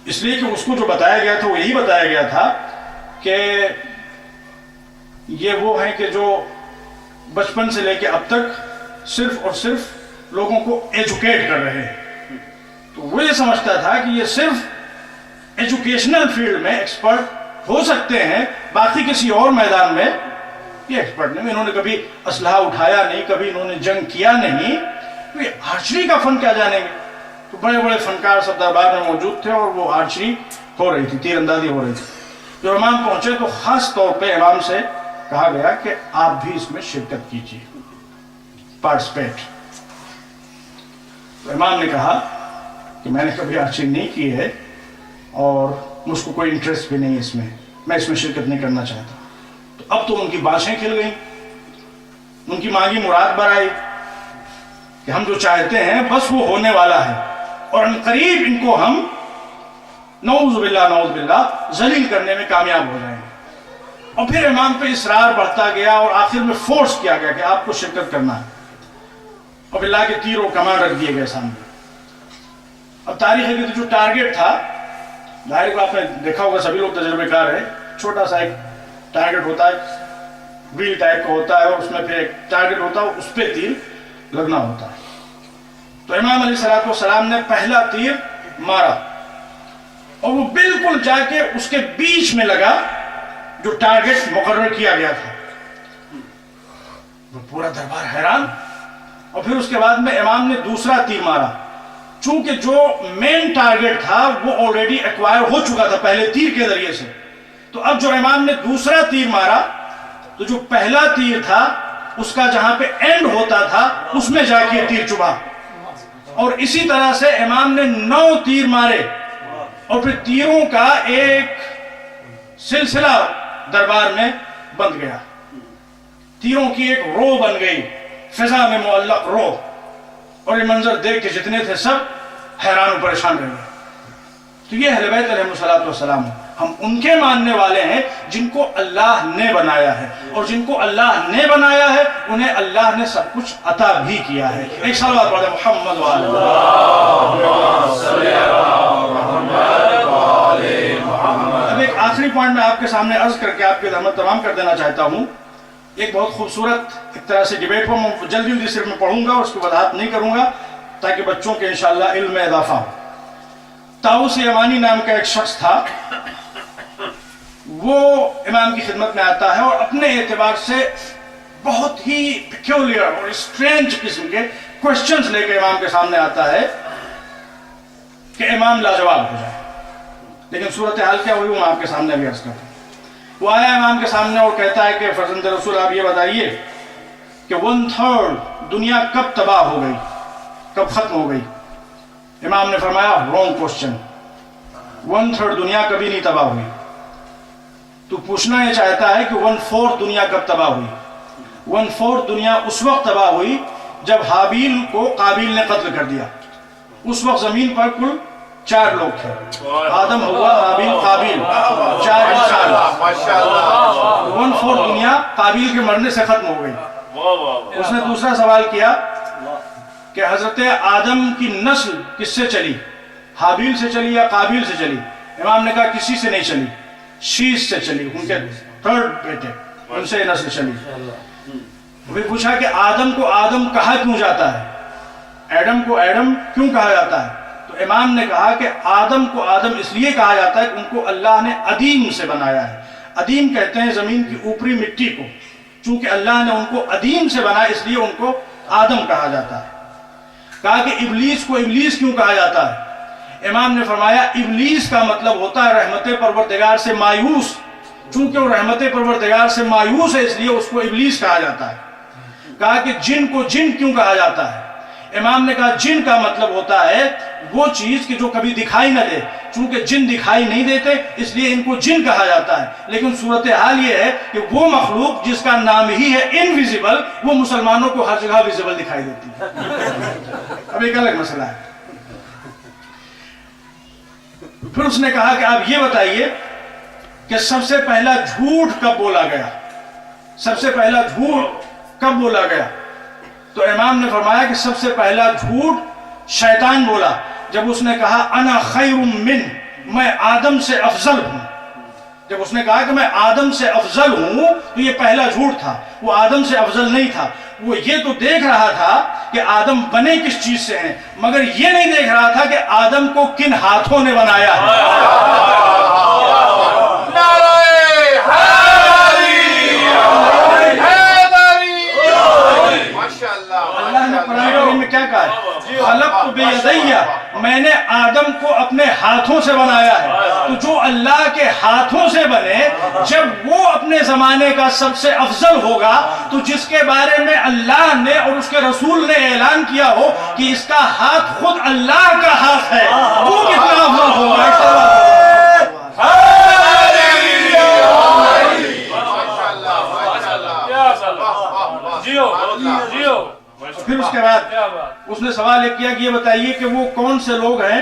اس لیے کہ اس کو جو بتایا گیا تھا وہ یہی بتایا گیا تھا کہ یہ وہ ہیں کہ جو بچپن سے لے کے اب تک صرف اور صرف لوگوں کو ایجوکیٹ کر رہے ہیں۔ تو وہ یہ سمجھتا تھا کہ یہ صرف ایجوکیشنل فیلڈ میں ایکسپرٹ ہو سکتے ہیں، باقی کسی اور میدان میں یہ ایکسپرٹ نہیں۔ انہوں نے کبھی اسلحہ اٹھایا نہیں، کبھی انہوں نے جنگ کیا نہیں، تو یہ آرچری کا فن کیا جانیں گے؟ تو بڑے بڑے فنکار سب دربار میں موجود تھے، اور وہ آرچری ہو رہی تھی، تیر اندازی ہو رہی تھی۔ جب امام پہنچے تو خاص طور پہ امام سے کہا گیا کہ آپ بھی اس میں شرکت کیجیے، پارٹیسپیٹ۔ تو امام نے کہا کہ میں نے کبھی آرچری نہیں کی ہے اور مجھ کو کوئی انٹرسٹ بھی نہیں اس میں اس میں شرکت نہیں کرنا چاہتا۔ تو اب تو ان کی باشیں کھل گئیں، ان کی مانگی مراد بر آئی کہ ہم جو چاہتے ہیں بس وہ ہونے والا ہے، اور عنقریب ان کو ہم نعوذ باللہ ذلیل کرنے میں کامیاب ہو جائیں گے۔ اور پھر امام پہ اصرار بڑھتا گیا، اور آخر میں فورس کیا گیا کہ آپ کو شرکت کرنا ہے، اور اللہ کے تیر و کمان رکھ دیے گئے سامنے۔ اب تاریخ ہے کہ جو ٹارگیٹ تھا، ظاہر کو آپ نے دیکھا ہوگا، سبھی لوگ تجربے کار ہیں، چھوٹا سا ایک ٹارگیٹ ہوتا ہے، ویل ٹائپ کا ہوتا ہے، اور اس میں پھر ایک ٹارگیٹ ہوتا ہے، اس پہ تیر لگنا ہوتا ہے۔ تو امام علیہ السلام نے پہلا تیر مارا، اور وہ بالکل جا کے اس کے بیچ میں لگا جو ٹارگیٹ مقرر کیا گیا تھا۔ پورا دربار حیران۔ اور پھر اس کے بعد میں امام نے دوسرا تیر مارا، چونکہ جو مین ٹارگیٹ تھا وہ آلریڈی ایکوائر ہو چکا تھا پہلے تیر کے ذریعے سے۔ تو اب جو امام نے دوسرا تیر مارا تو جو پہلا تیر تھا اس کا جہاں پہ اینڈ ہوتا تھا اس میں جا کے تیر چبھا، اور اسی طرح سے امام نے 9 تیر مارے، اور پھر تیروں کا ایک سلسلہ دربار میں بند گیا، تیروں کی ایک رو بن گئی، فضا میں معلق رو۔ اور یہ منظر دیکھ کے جتنے تھے سب حیران و پریشان رہ گئے۔ تو یہ اہل بیت علیہ السلام، ہم ان کے ماننے والے ہیں جن کو اللہ نے بنایا ہے، اور جن کو اللہ نے بنایا ہے انہیں اللہ نے سب کچھ عطا بھی کیا ہے۔ ایک صلوات پڑھیں محمد وعلی محمد۔ اب ایک آخری پوائنٹ میں آپ کے سامنے عرض کر کے آپ کی خدمت تمام کر دینا چاہتا ہوں۔ ایک بہت خوبصورت ایک طرح سے ڈیبیٹ کو جلدی صرف میں پڑھوں گا، اس کی وضاحت نہیں کروں گا تاکہ بچوں کے انشاءاللہ علم میں اضافہ ہو۔ طاؤس یمانی نام کا ایک شخص تھا، وہ امام کی خدمت میں آتا ہے اور اپنے اعتبار سے بہت ہی پیکیولر اور اسٹرینج قسم کے کوشچنز لے کے امام کے سامنے آتا ہے کہ امام لاجواب ہو جائے۔ لیکن صورتحال کیا ہوئی وہ میں آپ کے سامنے بھی عرض کرتا ہوں۔ وہ آیا امام کے سامنے اور کہتا ہے کہ فرزند رسول آپ یہ بتائیے کہ 1/3 دنیا کب تباہ ہو گئی, کب ختم ہو گئی. امام نے فرمایا رونگ کوشچن, 1/3 دنیا کبھی نہیں تباہ ہوئی. تو پوچھنا یہ چاہتا ہے کہ 1/4 دنیا کب تباہ ہوئی. 1/4 دنیا اس وقت تباہ ہوئی جب حابیل کو قابیل نے قتل کر دیا. اس وقت زمین پر کل 4 لوگ تھے, آدم, ہوا, حابیل, قابیل, 4 انسان. 1/4 دنیا قابیل کے مرنے سے ختم ہو گئی. اس نے دوسرا سوال کیا کہ حضرت آدم کی نسل کس سے چلی, حابیل سے چلی یا قابیل سے چلی؟ امام نے کہا کسی سے نہیں چلی, شیش سے چلی, ان کے 3rd بیٹے, ان سے نسل چلی. وہ پوچھا کہ آدم کو آدم کہا کیوں جاتا ہے, ایڈم کو ایڈم کیوں کہا جاتا ہے؟ تو امام نے کہا کہ آدم کو آدم اس لیے کہا جاتا ہے کہ ان کو اللہ نے عدیم سے بنایا ہے. عدیم کہتے ہیں زمین کی اوپری مٹی کو, چونکہ اللہ نے ان کو عدیم سے بنایا اس لیے ان کو آدم کہا جاتا ہے. کہا کہ ابلیس کو ابلیس کیوں کہا جاتا ہے؟ امام نے فرمایا ابلیس کا مطلب ہوتا ہے رحمت پروردگار سے مایوس, چونکہ وہ رحمت پروردگار سے مایوس ہے اس لیے اس کو ابلیس کہا جاتا ہے. کہا کہ جن کو جن کیوں کہا جاتا ہے؟ امام نے کہا جن کا مطلب ہوتا ہے وہ چیز کہ جو کبھی دکھائی نہ دے, چونکہ جن دکھائی نہیں دیتے اس لیے ان کو جن کہا جاتا ہے. لیکن صورتحال یہ ہے کہ وہ مخلوق جس کا نام ہی ہے انویزیبل, وہ مسلمانوں کو ہر جگہ ویزیبل دکھائی دیتی ہے. اب ایک الگ مسئلہ ہے. پھر اس نے کہا کہ آپ یہ بتائیے کہ سب سے پہلا جھوٹ کب بولا گیا, سب سے پہلا جھوٹ کب بولا گیا؟ تو امام نے فرمایا کہ سب سے پہلا جھوٹ شیطان بولا جب اس نے کہا انا خیر من, میں آدم سے افضل ہوں. جب اس نے کہا کہ میں آدم سے افضل ہوں تو یہ پہلا جھوٹ تھا. وہ آدم سے افضل نہیں تھا, وہ یہ تو دیکھ رہا تھا کہ آدم بنے کس چیز سے ہیں, مگر یہ نہیں دیکھ رہا تھا کہ آدم کو کن ہاتھوں نے بنایا ہے. اللہ نے قرآن کریم میں کیا کہا ہے؟ خلقت بیدیہ, میں نے آدم کو اپنے ہاتھوں سے بنایا ہے. تو جو اللہ کے ہاتھوں سے بنے, جب وہ اپنے زمانے کا سب سے افضل ہوگا تو جس کے بارے میں اللہ نے اور اس کے رسول نے اعلان کیا ہو کہ اس کا ہاتھ خود اللہ کا ہاتھ ہے, وہ کتنا افضل ہوگا. پھر اس کے بعد اس نے سوال ایک کیا کہ یہ بتائیے کہ وہ کون سے لوگ ہیں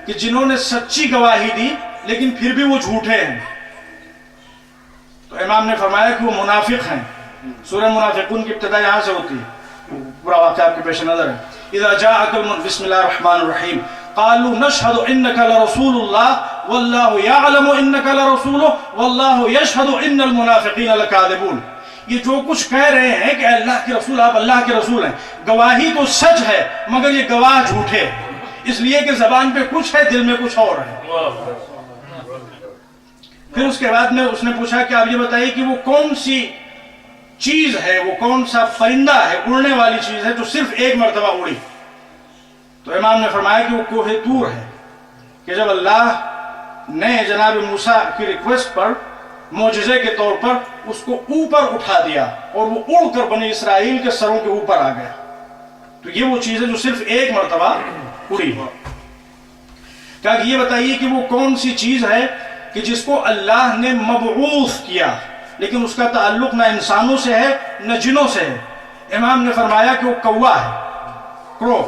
کہ جنہوں نے سچی گواہی دی لیکن پھر بھی وہ جھوٹے ہیں؟ تو امام نے فرمایا کہ وہ منافق ہیں. سورہ منافقون کی ابتدا یہاں سے ہوتی ہے, پورا واقعہ آپ کے پیش نظر ہے. اذا جاءك بسم اللہ الرحمن الرحیم قالوا نشهد انك لرسول الله والله يعلم انك لرسوله والله يشهد ان المنافقين لكاذبون. یہ جو کچھ کہہ رہے ہیں کہ اللہ کے رسول, آپ اللہ کے رسول ہیں, گواہی تو سچ ہے مگر یہ گواہ جھوٹے, اس لیے کہ زبان پہ کچھ ہے دل میں کچھ اور ہے. پھر اس کے بعد میں اس نے پوچھا کہ آپ یہ بتائیے کہ وہ کون سی چیز ہے, وہ کون سا پرندہ ہے, اڑنے والی چیز ہے جو صرف ایک مرتبہ اڑی؟ تو امام نے فرمایا کہ وہ کوہ طور ہے, کہ جب اللہ نے جناب موسیٰ کی ریکویسٹ پر معجزے کے طور پر اس کو اوپر اٹھا دیا اور وہ اڑ کر بنی اسرائیل کے سروں کے اوپر آ گیا, تو یہ وہ چیز ہے جو صرف ایک مرتبہ اڑی ہے. کہا کہ یہ بتائیے کہ وہ کون سی چیز ہے کہ جس کو اللہ نے مبعوث کیا لیکن اس کا تعلق نہ انسانوں سے ہے نہ جنوں سے ہے؟ امام نے فرمایا کہ وہ کوا ہے, کرو.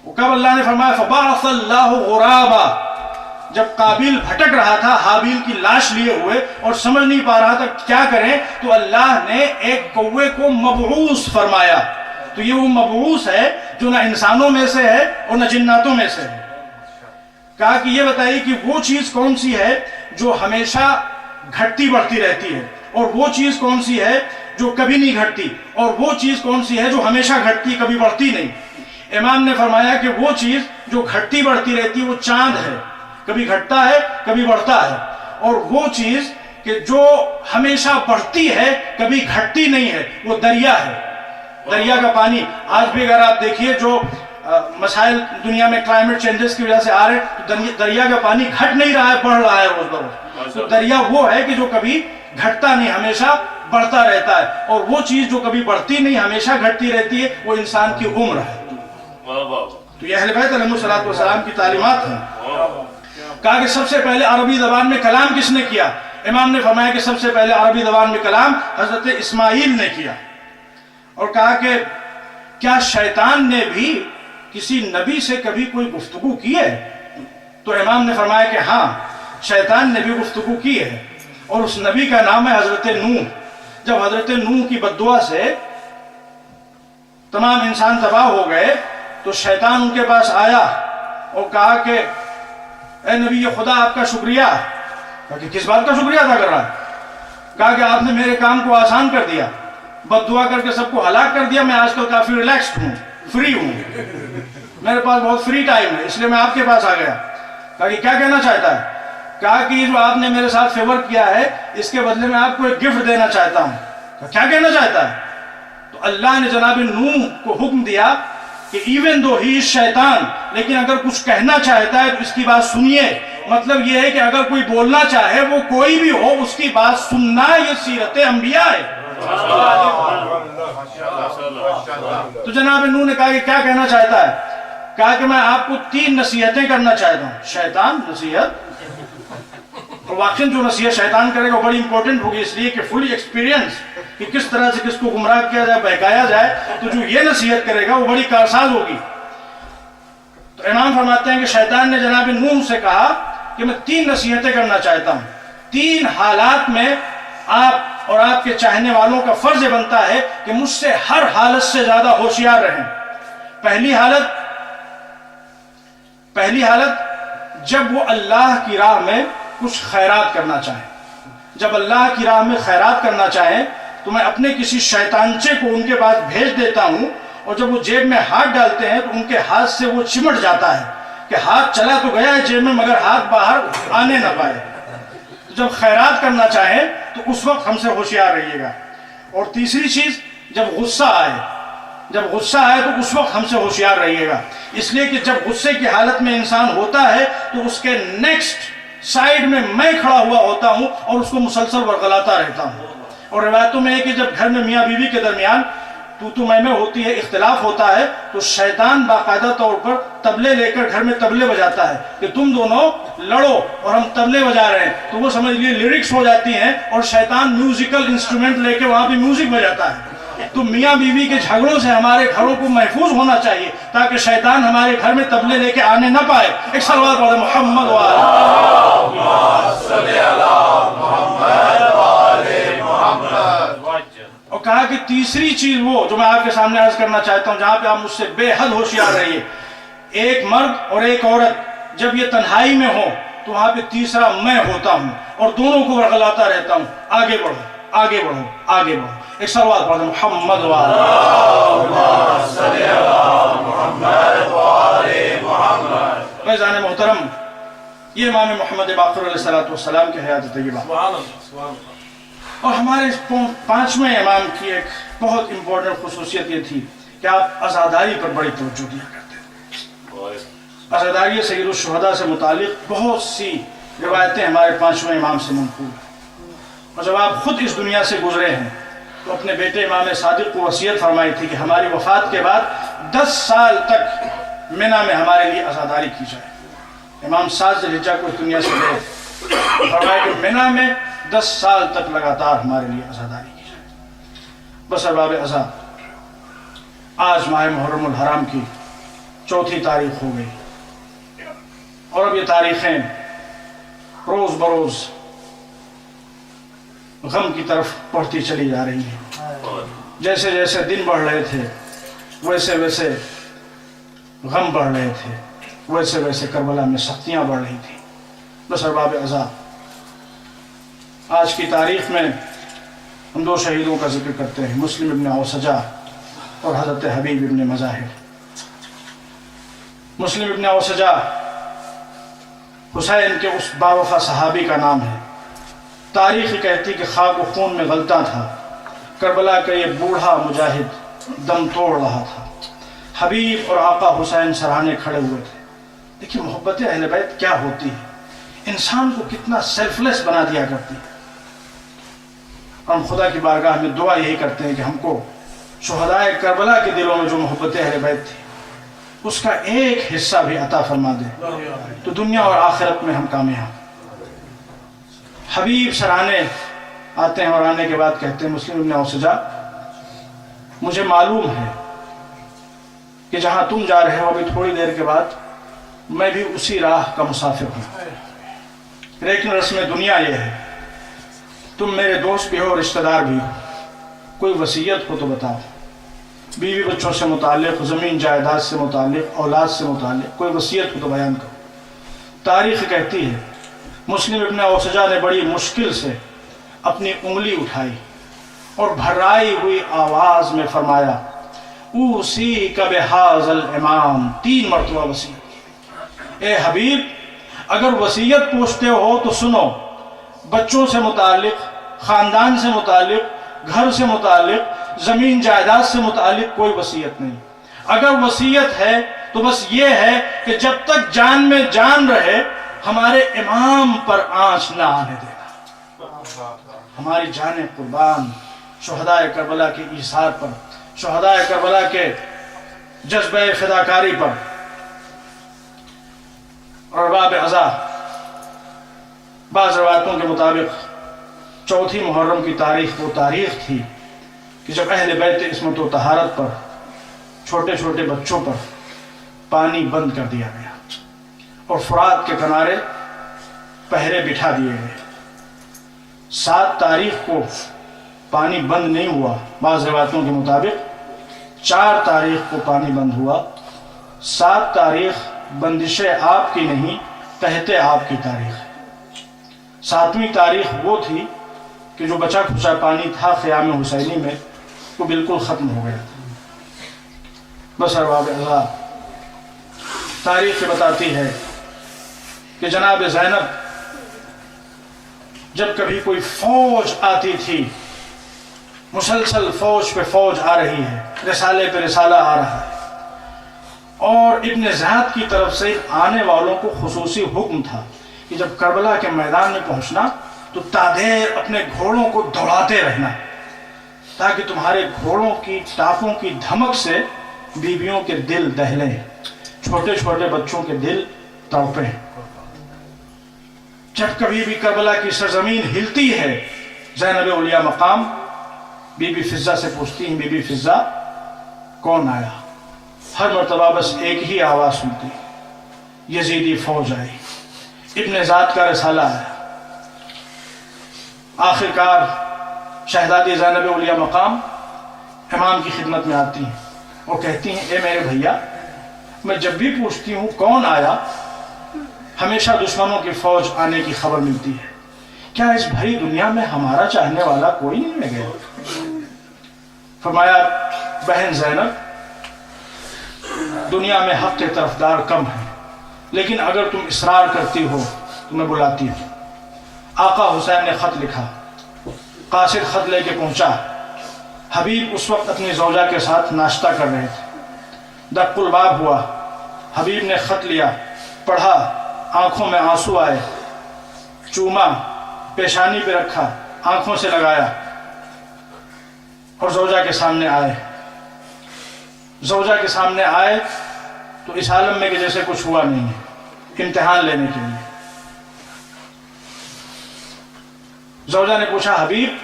وہ کب اللہ نے فرمایا فبعث اللہ غرابا, جب قابیل بھٹک رہا تھا حابیل کی لاش لیے ہوئے اور سمجھ نہیں پا رہا تھا کیا کریں, تو اللہ نے ایک کوے کو مبعوث فرمایا. تو یہ وہ مبعوث ہے جو نہ انسانوں میں سے ہے اور نہ جناتوں میں سے ہے. کہا کہ یہ بتائیے کہ وہ چیز کون سی ہے جو ہمیشہ گھٹتی بڑھتی رہتی ہے, اور وہ چیز کون سی ہے جو کبھی نہیں گھٹتی, اور وہ چیز کون سی ہے جو ہمیشہ گھٹتی کبھی بڑھتی نہیں؟ امام نے فرمایا کہ وہ چیز جو گھٹتی بڑھتی رہتی ہے وہ چاند ہے, کبھی گھٹتا ہے کبھی بڑھتا ہے. اور وہ چیز کہ جو ہمیشہ بڑھتی ہے کبھی گھٹتی نہیں ہے وہ دریا ہے. دریا کا پانی آج بھی اگر آپ دیکھیے جو مسائل دنیا میں کلائمیٹ چینجز کی وجہ سے آ رہے ہیں, تو دریا کا پانی گھٹ نہیں رہا ہے, بڑھ رہا ہے روز بروز. تو دریا وہ ہے کہ جو کبھی گھٹتا نہیں, ہمیشہ بڑھتا رہتا ہے، اور وہ چیز جو کبھی بڑھتی نہیں ہمیشہ گھٹتی رہتی ہے وہ انسان کی عمر ہے۔ تو یہ اہل بیت علیہ السلام کی تعلیمات ہیں۔ کہا کہ سب سے پہلے عربی زبان میں کلام کس نے کیا؟ امام نے فرمایا کہ سب سے پہلے عربی زبان میں کلام حضرت اسماعیل نے کیا، اور کہا کہ کیا شیطان نے بھی کسی نبی سے کبھی کوئی گفتگو کی ہے؟ تو امام نے فرمایا کہ ہاں، شیطان نے بھی گفتگو کی ہے، اور اس نبی کا نام ہے حضرت نوح۔ جب حضرت نوح کی بد دعا سے تمام انسان تباہ ہو گئے تو شیطان ان کے پاس آیا اور کہا کہ اے نبی خدا آپ کا شکریہ۔ کہا کہ کس بات کا شکریہ ادا کر رہا ہے؟ کہا کہ آپ نے میرے کام کو آسان کر دیا، بد دعا کر کے سب کو ہلاک کر دیا، میں آج کل کافی ریلیکسڈ ہوں، فری ہوں، میرے پاس بہت فری ٹائم ہے، اس لیے میں آپ کے پاس آ گیا۔ کہا کہ کیا کہنا چاہتا ہے؟ کہا کہ یہ جو آپ نے میرے ساتھ فیور کیا ہے اس کے بدلے میں آپ کو ایک گفٹ دینا چاہتا ہوں۔ کہا کیا کہنا چاہتا ہے؟ تو اللہ نے جناب نوح کو حکم دیا کہ ایون دو ہی شیطان، لیکن اگر کچھ کہنا چاہتا ہے تو اس کی بات سنیے۔ مطلب یہ ہے کہ اگر کوئی بولنا چاہے وہ کوئی بھی ہو اس کی بات سننا، یہ سیرت انبیاء ہے۔ تو جناب نوح نے کہا کہ کیا کہنا چاہتا ہے؟ کہا کہ میں آپ کو 3 نصیحتیں کرنا چاہتا ہوں۔ شیطان نصیحت، اور واقعی جو نصیحت شیطان کرے گا وہ بڑی امپورٹنٹ ہوگی، اس لیے کہ فلی ایکسپیرینس کہ کس طرح سے کس کو گمراہ کیا جائے، بہکایا جائے، تو جو یہ نصیحت کرے گا وہ بڑی کارساز ہوگی۔ تو امام فرماتے ہیں کہ شیطان نے جناب نوح سے کہا کہ میں 3 نصیحتیں کرنا چاہتا ہوں، 3 حالات میں آپ اور آپ کے چاہنے والوں کا فرض بنتا ہے کہ مجھ سے ہر حالت سے زیادہ ہوشیار رہیں۔ پہلی حالت جب وہ اللہ کی راہ میں کچھ خیرات کرنا چاہیں۔ جب اللہ کی راہ میں خیرات کرنا چاہیں تو میں اپنے کسی شیطانچے کو ان کے پاس بھیج دیتا ہوں، اور جب وہ جیب میں ہاتھ ڈالتے ہیں تو ان کے ہاتھ سے وہ چمٹ جاتا ہے کہ ہاتھ چلا تو گیا ہے جیب میں مگر ہاتھ باہر آنے نہ پائے۔ جب خیرات کرنا چاہیں تو اس وقت ہم سے ہوشیار رہیے گا۔ اور تیسری چیز، جب غصہ آئے تو اس وقت ہم سے ہوشیار رہیے گا، اس لیے کہ جب غصے کی حالت میں انسان ہوتا ہے تو اس کے نیکسٹ سائیڈ میں میں کھڑا ہوا ہوتا ہوں اور اس کو مسلسل ورغلاتا رہتا ہوں۔ اور روایتوں میں ہے کہ جب گھر میں میاں بیوی کے درمیان تو میں ہوتی ہے، اختلاف ہوتا ہے، تو شیطان باقاعدہ طور پر تبلے لے کر گھر میں تبلے بجاتا ہے کہ تم دونوں لڑو اور ہم تبلے بجا رہے ہیں، تو وہ سمجھ لیے لیرکس ہو جاتی ہیں، اور شیطان میوزیکل انسٹرومنٹ لے کے وہاں پہ میوزک بجاتا ہے۔ تو میاں بیوی کے جھگڑوں سے ہمارے گھروں کو محفوظ ہونا چاہیے تاکہ شیطان ہمارے گھر میں تبلے لے کے آنے نہ پائے۔ ایک صلوات پڑھیں محمد اور کہا کہ تیسری چیز وہ جو میں آپ کے سامنے عرض کرنا چاہتا ہوں، جہاں پہ آپ مجھ سے بے حد ہوشیار رہیے، ایک مرد اور ایک عورت جب یہ تنہائی میں ہو تو وہاں پہ تیسرا میں ہوتا ہوں اور دونوں کو ورغلاتا رہتا ہوں، آگے بڑھو آگے بڑھو آگے بڑھو۔ ایک صلوات پڑھیں محمد فیضان محترم، یہ امام محمد باقر علیہ السلام کی حیات طیبہ، اور ہمارے 5ویں امام کی ایک بہت امپورٹنٹ خصوصیت یہ تھی کہ آپ عزاداری پر بڑی توجہ دیا کرتے ہیں۔ عزاداری سید الشہداء سے متعلق بہت سی روایتیں ہمارے 5ویں امام سے منقول ہیں، اور جب آپ خود اس دنیا سے گزرے ہیں تو اپنے بیٹے امام صادق کو وصیت فرمائی تھی کہ ہماری وفات کے بعد 10 سال تک منی میں ہمارے لیے عزاداری کی جائے۔ امام 7 ذوالحجہ کو اس دنیا سے گئے، فرمایا کہ منی میں 10 سال تک لگاتار ہمارے لیے عزاداری کی جائے۔ بس ارباب عزا، آج ماہ محرم الحرام کی 4تھی تاریخ ہو گئی، اور اب یہ تاریخیں روز بروز غم کی طرف بڑھتی چلی جا رہی ہیں۔ جیسے جیسے دن بڑھ رہے تھے ویسے ویسے غم بڑھ رہے تھے، ویسے ویسے کربلا میں سختیاں بڑھ رہی تھیں۔ بس ارباب عزا، آج کی تاریخ میں ہم 2 شہیدوں کا ذکر کرتے ہیں، مسلم ابن اوسجہ اور حضرت حبیب ابن مظاہر۔ مسلم ابن اوسجہ حسین کے اس باوفا صحابی کا نام ہے۔ تاریخ کہتی کہ خاک و خون میں غلطاں تھا، کربلا کا یہ بوڑھا مجاہد دم توڑ رہا تھا، حبیب اور آقا حسین سرہانے کھڑے ہوئے تھے۔ دیکھیے محبت اہل بیت کیا ہوتی ہے، انسان کو کتنا سیلف لیس بنا دیا کرتی ہے۔ اور ہم خدا کی بارگاہ میں دعا یہی کرتے ہیں کہ ہم کو شہدائے کربلا کے دلوں میں جو محبت اہل بیت تھی اس کا ایک حصہ بھی عطا فرما دے تو دنیا اور آخرت میں ہم کامیاب۔ حبیب سرانے آتے ہیں اور آنے کے بعد کہتے ہیں مسلم ابن اوسجا مجھے معلوم ہے کہ جہاں تم جا رہے ہو ابھی تھوڑی دیر کے بعد میں بھی اسی راہ کا مسافر ہوں، لیکن رسم دنیا یہ ہے تم میرے دوست بھی ہو، رشتہ دار بھی ہو، کوئی وصیت ہو تو بتاؤ، بیوی بچوں سے متعلق، زمین جائیداد سے متعلق، اولاد سے متعلق کوئی وصیت ہو تو بیان کرو۔ تاریخ کہتی ہے مسلم ابن اوسجا نے بڑی مشکل سے اپنی انگلی اٹھائی اور بھرائی ہوئی آواز میں فرمایا اوصیک بہذا الامام، 3 مرتبہ وصیت۔ اے حبیب اگر وصیت پوچھتے ہو تو سنو، بچوں سے متعلق، خاندان سے متعلق، گھر سے متعلق، زمین جائیداد سے متعلق کوئی وصیت نہیں۔ اگر وصیت ہے تو بس یہ ہے کہ جب تک جان میں جان رہے ہمارے امام پر آنچ نہ آنے دینا، ہماری جانیں قربان شہدائے کربلا کے ایثار پر، شہدائے کربلا کے جذبہ فداکاری پر۔ اور باب عزا بعض روایتوں کے مطابق 4 محرم کی تاریخ وہ تاریخ تھی کہ جب اہل بیت عصمت و طہارت پر، چھوٹے چھوٹے بچوں پر پانی بند کر دیا گیا اور فرات کے کنارے پہرے بٹھا دیے گئے۔ 7 تاریخ کو پانی بند نہیں ہوا، بعض روایتوں کے مطابق 4 تاریخ کو پانی بند ہوا۔ 7 تاریخ بندش آپ کی نہیں، تحت آپ کی تاریخ ہے۔ 7ویں تاریخ وہ تھی کہ جو بچا کھچا پانی تھا خیام حسینی میں وہ بالکل ختم ہو گیا تھا۔ بس ارباب اللہ تاریخ بتاتی ہے کہ جناب زینب جب کبھی کوئی فوج آتی تھی، مسلسل فوج پہ فوج آ رہی ہے، رسالے پہ رسالہ آ رہا ہے، اور ابن زیاد کی طرف سے آنے والوں کو خصوصی حکم تھا کہ جب کربلا کے میدان میں پہنچنا تو تادیر اپنے گھوڑوں کو دوڑاتے رہنا تاکہ تمہارے گھوڑوں کی ٹاپوں کی دھمک سے بیویوں کے دل دہلیں، چھوٹے چھوٹے بچوں کے دل تڑپیں۔ جب کبھی بھی کربلا کی سرزمین ہلتی ہے، زینب اولیاء مقام بی بی فضہ سے پوچھتی ہیں بی بی فضہ کون آیا؟ ہر مرتبہ بس ایک ہی آواز سنتی، یزیدی فوج آئی، ابن ذات کا رسالہ آیا۔ آخر کار شہزادی زینب اولیاء مقام امام کی خدمت میں آتی ہیں اور کہتی ہیں اے میرے بھیا، میں جب بھی پوچھتی ہوں کون آیا ہمیشہ دشمنوں کی فوج آنے کی خبر ملتی ہے، کیا اس بھری دنیا میں ہمارا چاہنے والا کوئی نہیں رہ گیا؟ فرمایا بہن زینب، دنیا میں حق کے طرفدار کم ہیں، لیکن اگر تم اصرار کرتی ہو تو میں بلاتی ہوں۔ آقا حسین نے خط لکھا، قاصد خط لے کے پہنچا۔ حبیب اس وقت اپنی زوجہ کے ساتھ ناشتہ کر رہے تھے۔ دق الباب ہوا، حبیب نے خط لیا، پڑھا، آنکھوں میں آنسو آئے، چوما، پیشانی پہ رکھا، آنکھوں سے لگایا اور زوجہ کے سامنے آئے۔ زوجہ کے سامنے آئے تو اس عالم میں کہ جیسے کچھ ہوا نہیں ہے، امتحان لینے کے لیے۔ زوجہ نے پوچھا حبیب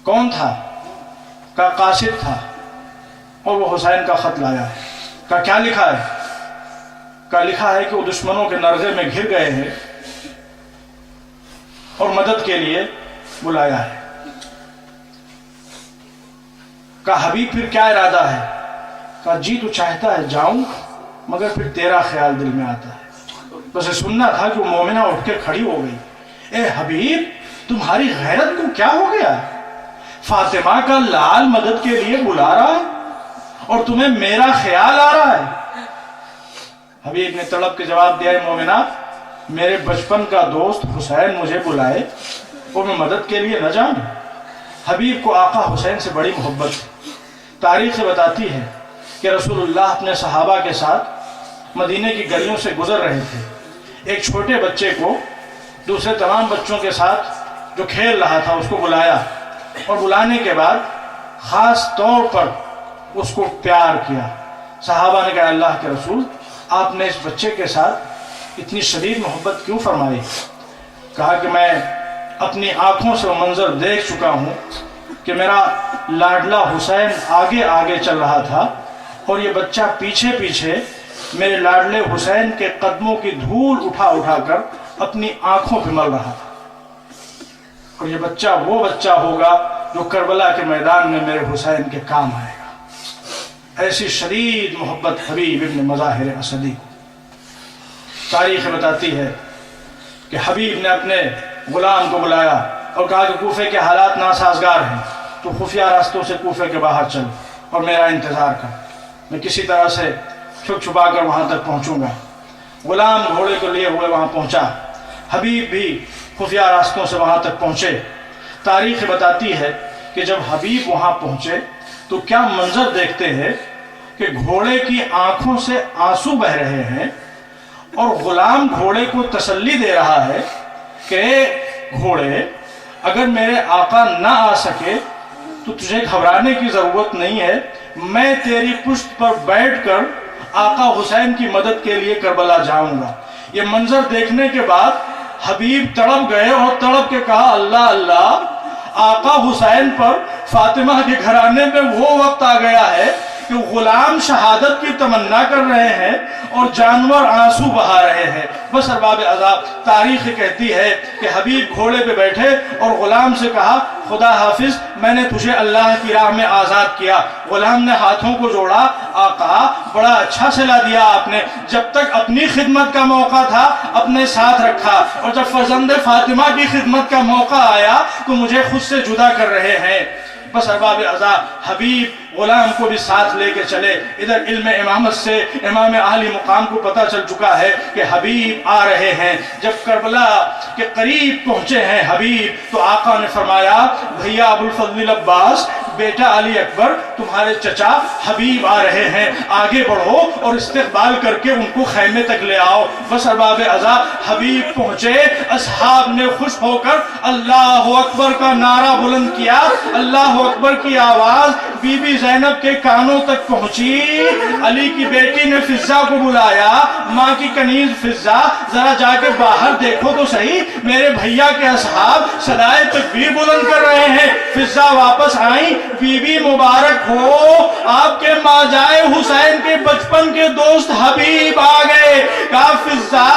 کون تھا؟ کہا قاصد تھا اور وہ حسین کا خط لایا ہے۔ کہا کیا لکھا ہے؟ کہا لکھا ہے کہ وہ دشمنوں کے نرغے میں گھر گئے ہیں اور مدد کے لیے بلایا ہے۔ کہا حبیب پھر کیا ارادہ ہے؟ کہا جی تو چاہتا ہے جاؤں مگر پھر تیرا خیال دل میں آتا ہے۔ بس یہ سننا تھا کہ وہ مومنہ اٹھ کے کھڑی ہو گئی۔ اے حبیب تمہاری غیرت کو کیا ہو گیا؟ فاطمہ کا لال مدد کے لیے بلا رہا ہے اور تمہیں میرا خیال آ رہا ہے۔ حبیب نے تڑپ کے جواب دیا ہے مومنہ، میرے بچپن کا دوست حسین مجھے بلائے اور میں مدد کے لیے نہ جاؤں؟ حبیب کو آقا حسین سے بڑی محبت ہے۔ تاریخ بتاتی ہے کہ رسول اللہ اپنے صحابہ کے ساتھ مدینے کی گلیوں سے گزر رہے تھے۔ ایک چھوٹے بچے کو دوسرے تمام بچوں کے ساتھ جو کھیل رہا تھا اس کو بلایا، اور بلانے کے بعد خاص طور پر اس کو پیار کیا۔ صحابہ نے کہا اللہ کے رسول آپ نے اس بچے کے ساتھ اتنی شدید محبت کیوں فرمائی؟ کہا کہ میں اپنی آنکھوں سے وہ منظر دیکھ چکا ہوں کہ میرا لاڈلا حسین آگے آگے چل رہا تھا اور یہ بچہ پیچھے پیچھے میرے لاڈلے حسین کے قدموں کی دھول اٹھا اٹھا کر اپنی آنکھوں پہ مل رہا تھا، اور یہ بچہ وہ بچہ ہوگا جو کربلا کے میدان میں میرے حسین کے کام آئے گا۔ ایسی شدید محبت حبیب ابن مظاہر اسدی کو۔ تاریخ بتاتی ہے کہ حبیب نے اپنے غلام کو بلایا اور کہا کہ کوفے کے حالات ناسازگار ہیں، تو خفیہ راستوں سے کوفے کے باہر چل اور میرا انتظار کر، میں کسی طرح سے چھپ چھپا کر وہاں تک پہنچوں گا۔ غلام گھوڑے کو لیے ہوئے وہاں پہنچا، حبیب بھی خفیہ راستوں سے وہاں تک پہنچے۔ تاریخ بتاتی ہے کہ جب حبیب وہاں پہنچے تو کیا منظر دیکھتے ہیں کہ گھوڑے کی آنکھوں سے آنسو بہ رہے ہیں، اور غلام گھوڑے کو تسلی دے رہا ہے کہ گھوڑے اگر میرے آقا نہ آ سکے تو تجھے گھبرانے کی ضرورت نہیں ہے، میں تیری پشت پر بیٹھ کر آقا حسین کی مدد کے لیے کربلا جاؤں گا۔ یہ منظر دیکھنے کے بعد حبیب تڑپ گئے اور تڑپ کے کہا اللہ اللہ، آقا حسین پر فاطمہ کے گھرانے میں وہ وقت آ گیا ہے کہ غلام شہادت کی تمنا کر رہے ہیں اور جانور آنسو بہا رہے ہیں۔ بس ارباب عذاب، تاریخ کہتی ہے کہ حبیب گھوڑے پہ بیٹھے اور غلام سے کہا خدا حافظ، میں نے تجھے اللہ کی راہ میں آزاد کیا۔ غلام نے ہاتھوں کو جوڑا، آقا بڑا اچھا صلہ دیا آپ نے، جب تک اپنی خدمت کا موقع تھا اپنے ساتھ رکھا، اور جب فرزند فاطمہ کی خدمت کا موقع آیا تو مجھے خود سے جدا کر رہے ہیں۔ بس ارباب عذاب، حبیب غلام کو بھی ساتھ لے کے چلے۔ ادھر علم امامت سے امام اعلی مقام کو پتہ چل چکا ہے کہ حبیب آ رہے ہیں۔ جب کربلا کے قریب پہنچے ہیں حبیب تو آقا نے فرمایا بھیا ابو الفضل عباس، بیٹا علی اکبر، تمہارے چچا حبیب آ رہے ہیں، آگے بڑھو اور استقبال کر کے ان کو خیمے تک لے آؤ۔ بس ارباب عذاب، حبیب پہنچے، اصحاب نے خوش ہو کر اللہ اکبر کا نعرہ بلند کیا۔ اللہ اکبر کی آواز بی بی زینب کے کانوں تک پہنچی۔ علی کی بیٹی نے فضہ کو بلایا، ماں کی کنیز فضہ، ذرا جا کے باہر دیکھو تو صحیح، میرے بھیا کے اصحاب صدائے تکبیر بلند کر رہے ہیں۔ فضہ واپس آئیں، بی بی مبارک ہو، آپ کے ماجائے حسین کے بچپن کے دوست حبیب آ گئے۔ کہا فضہ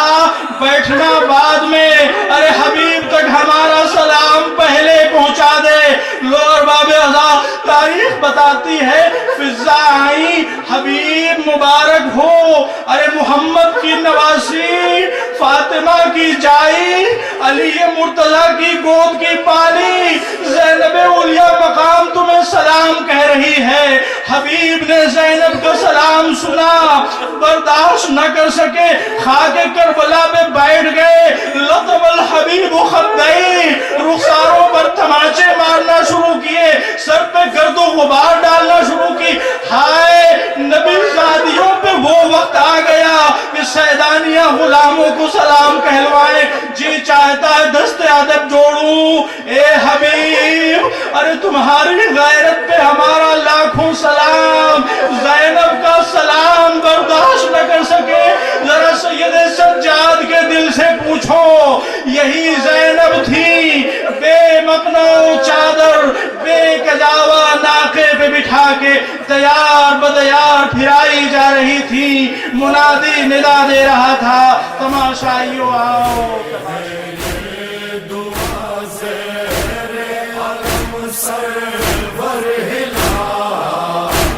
بیٹھنا بعد میں، ارے حبیب تک ہمارا سلام پہلے پہنچا دے۔ لور باب عذاب، تاریخ بتاتی ہے فضہ آئی، حبیب مبارک ہو، ارے محمد کی نواسی، فاطمہ کی جائی، علی مرتضیٰ کی گود کی پالی، زینب اولیاء مقام تمہیں سلام کہہ رہی ہے۔ حبیب نے زینب کا سلام سنا، برداشت نہ کر سکے، خاک کربلا پہ بیٹھ گئے۔ لطم الحبیب خدئی، رخساروں پر تماچے مارنا شروع کیے، سر پہ گرد و غبار ڈالنا شروع کی۔ ہائے نبی زادیوں پہ وہ وقت آ گیا کہ سیدانیہ غلاموں کو سلام کہلوائیں۔ جی چاہتا ہے دست ادب جوڑوں، اے حبیب ارے تمہاری غیرت پہ ہمارا لاکھوں سلام۔ زینب کا سلام برداشت نہ کر سکے، ذرا سید سجاد کے دل سے پوچھو، یہی زینب تھی بے مقنع چادر، بے کجاوا ناقے پہ بٹھا کے دیار بدیار پھرائی جا رہی تھی۔ منادی ندا دے رہا تھا، تماشائیو آؤ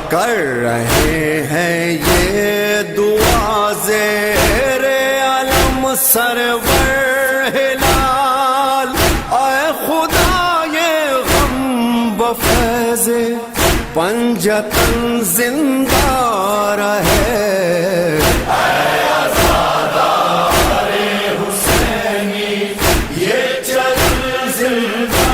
کر رہے ہیں یہ دعا زیر علم سرور ہلال، اے خدا یہ غم بفیض پنجتن زندہ رہے۔ اے عزادار حسینی یہ چل زندہ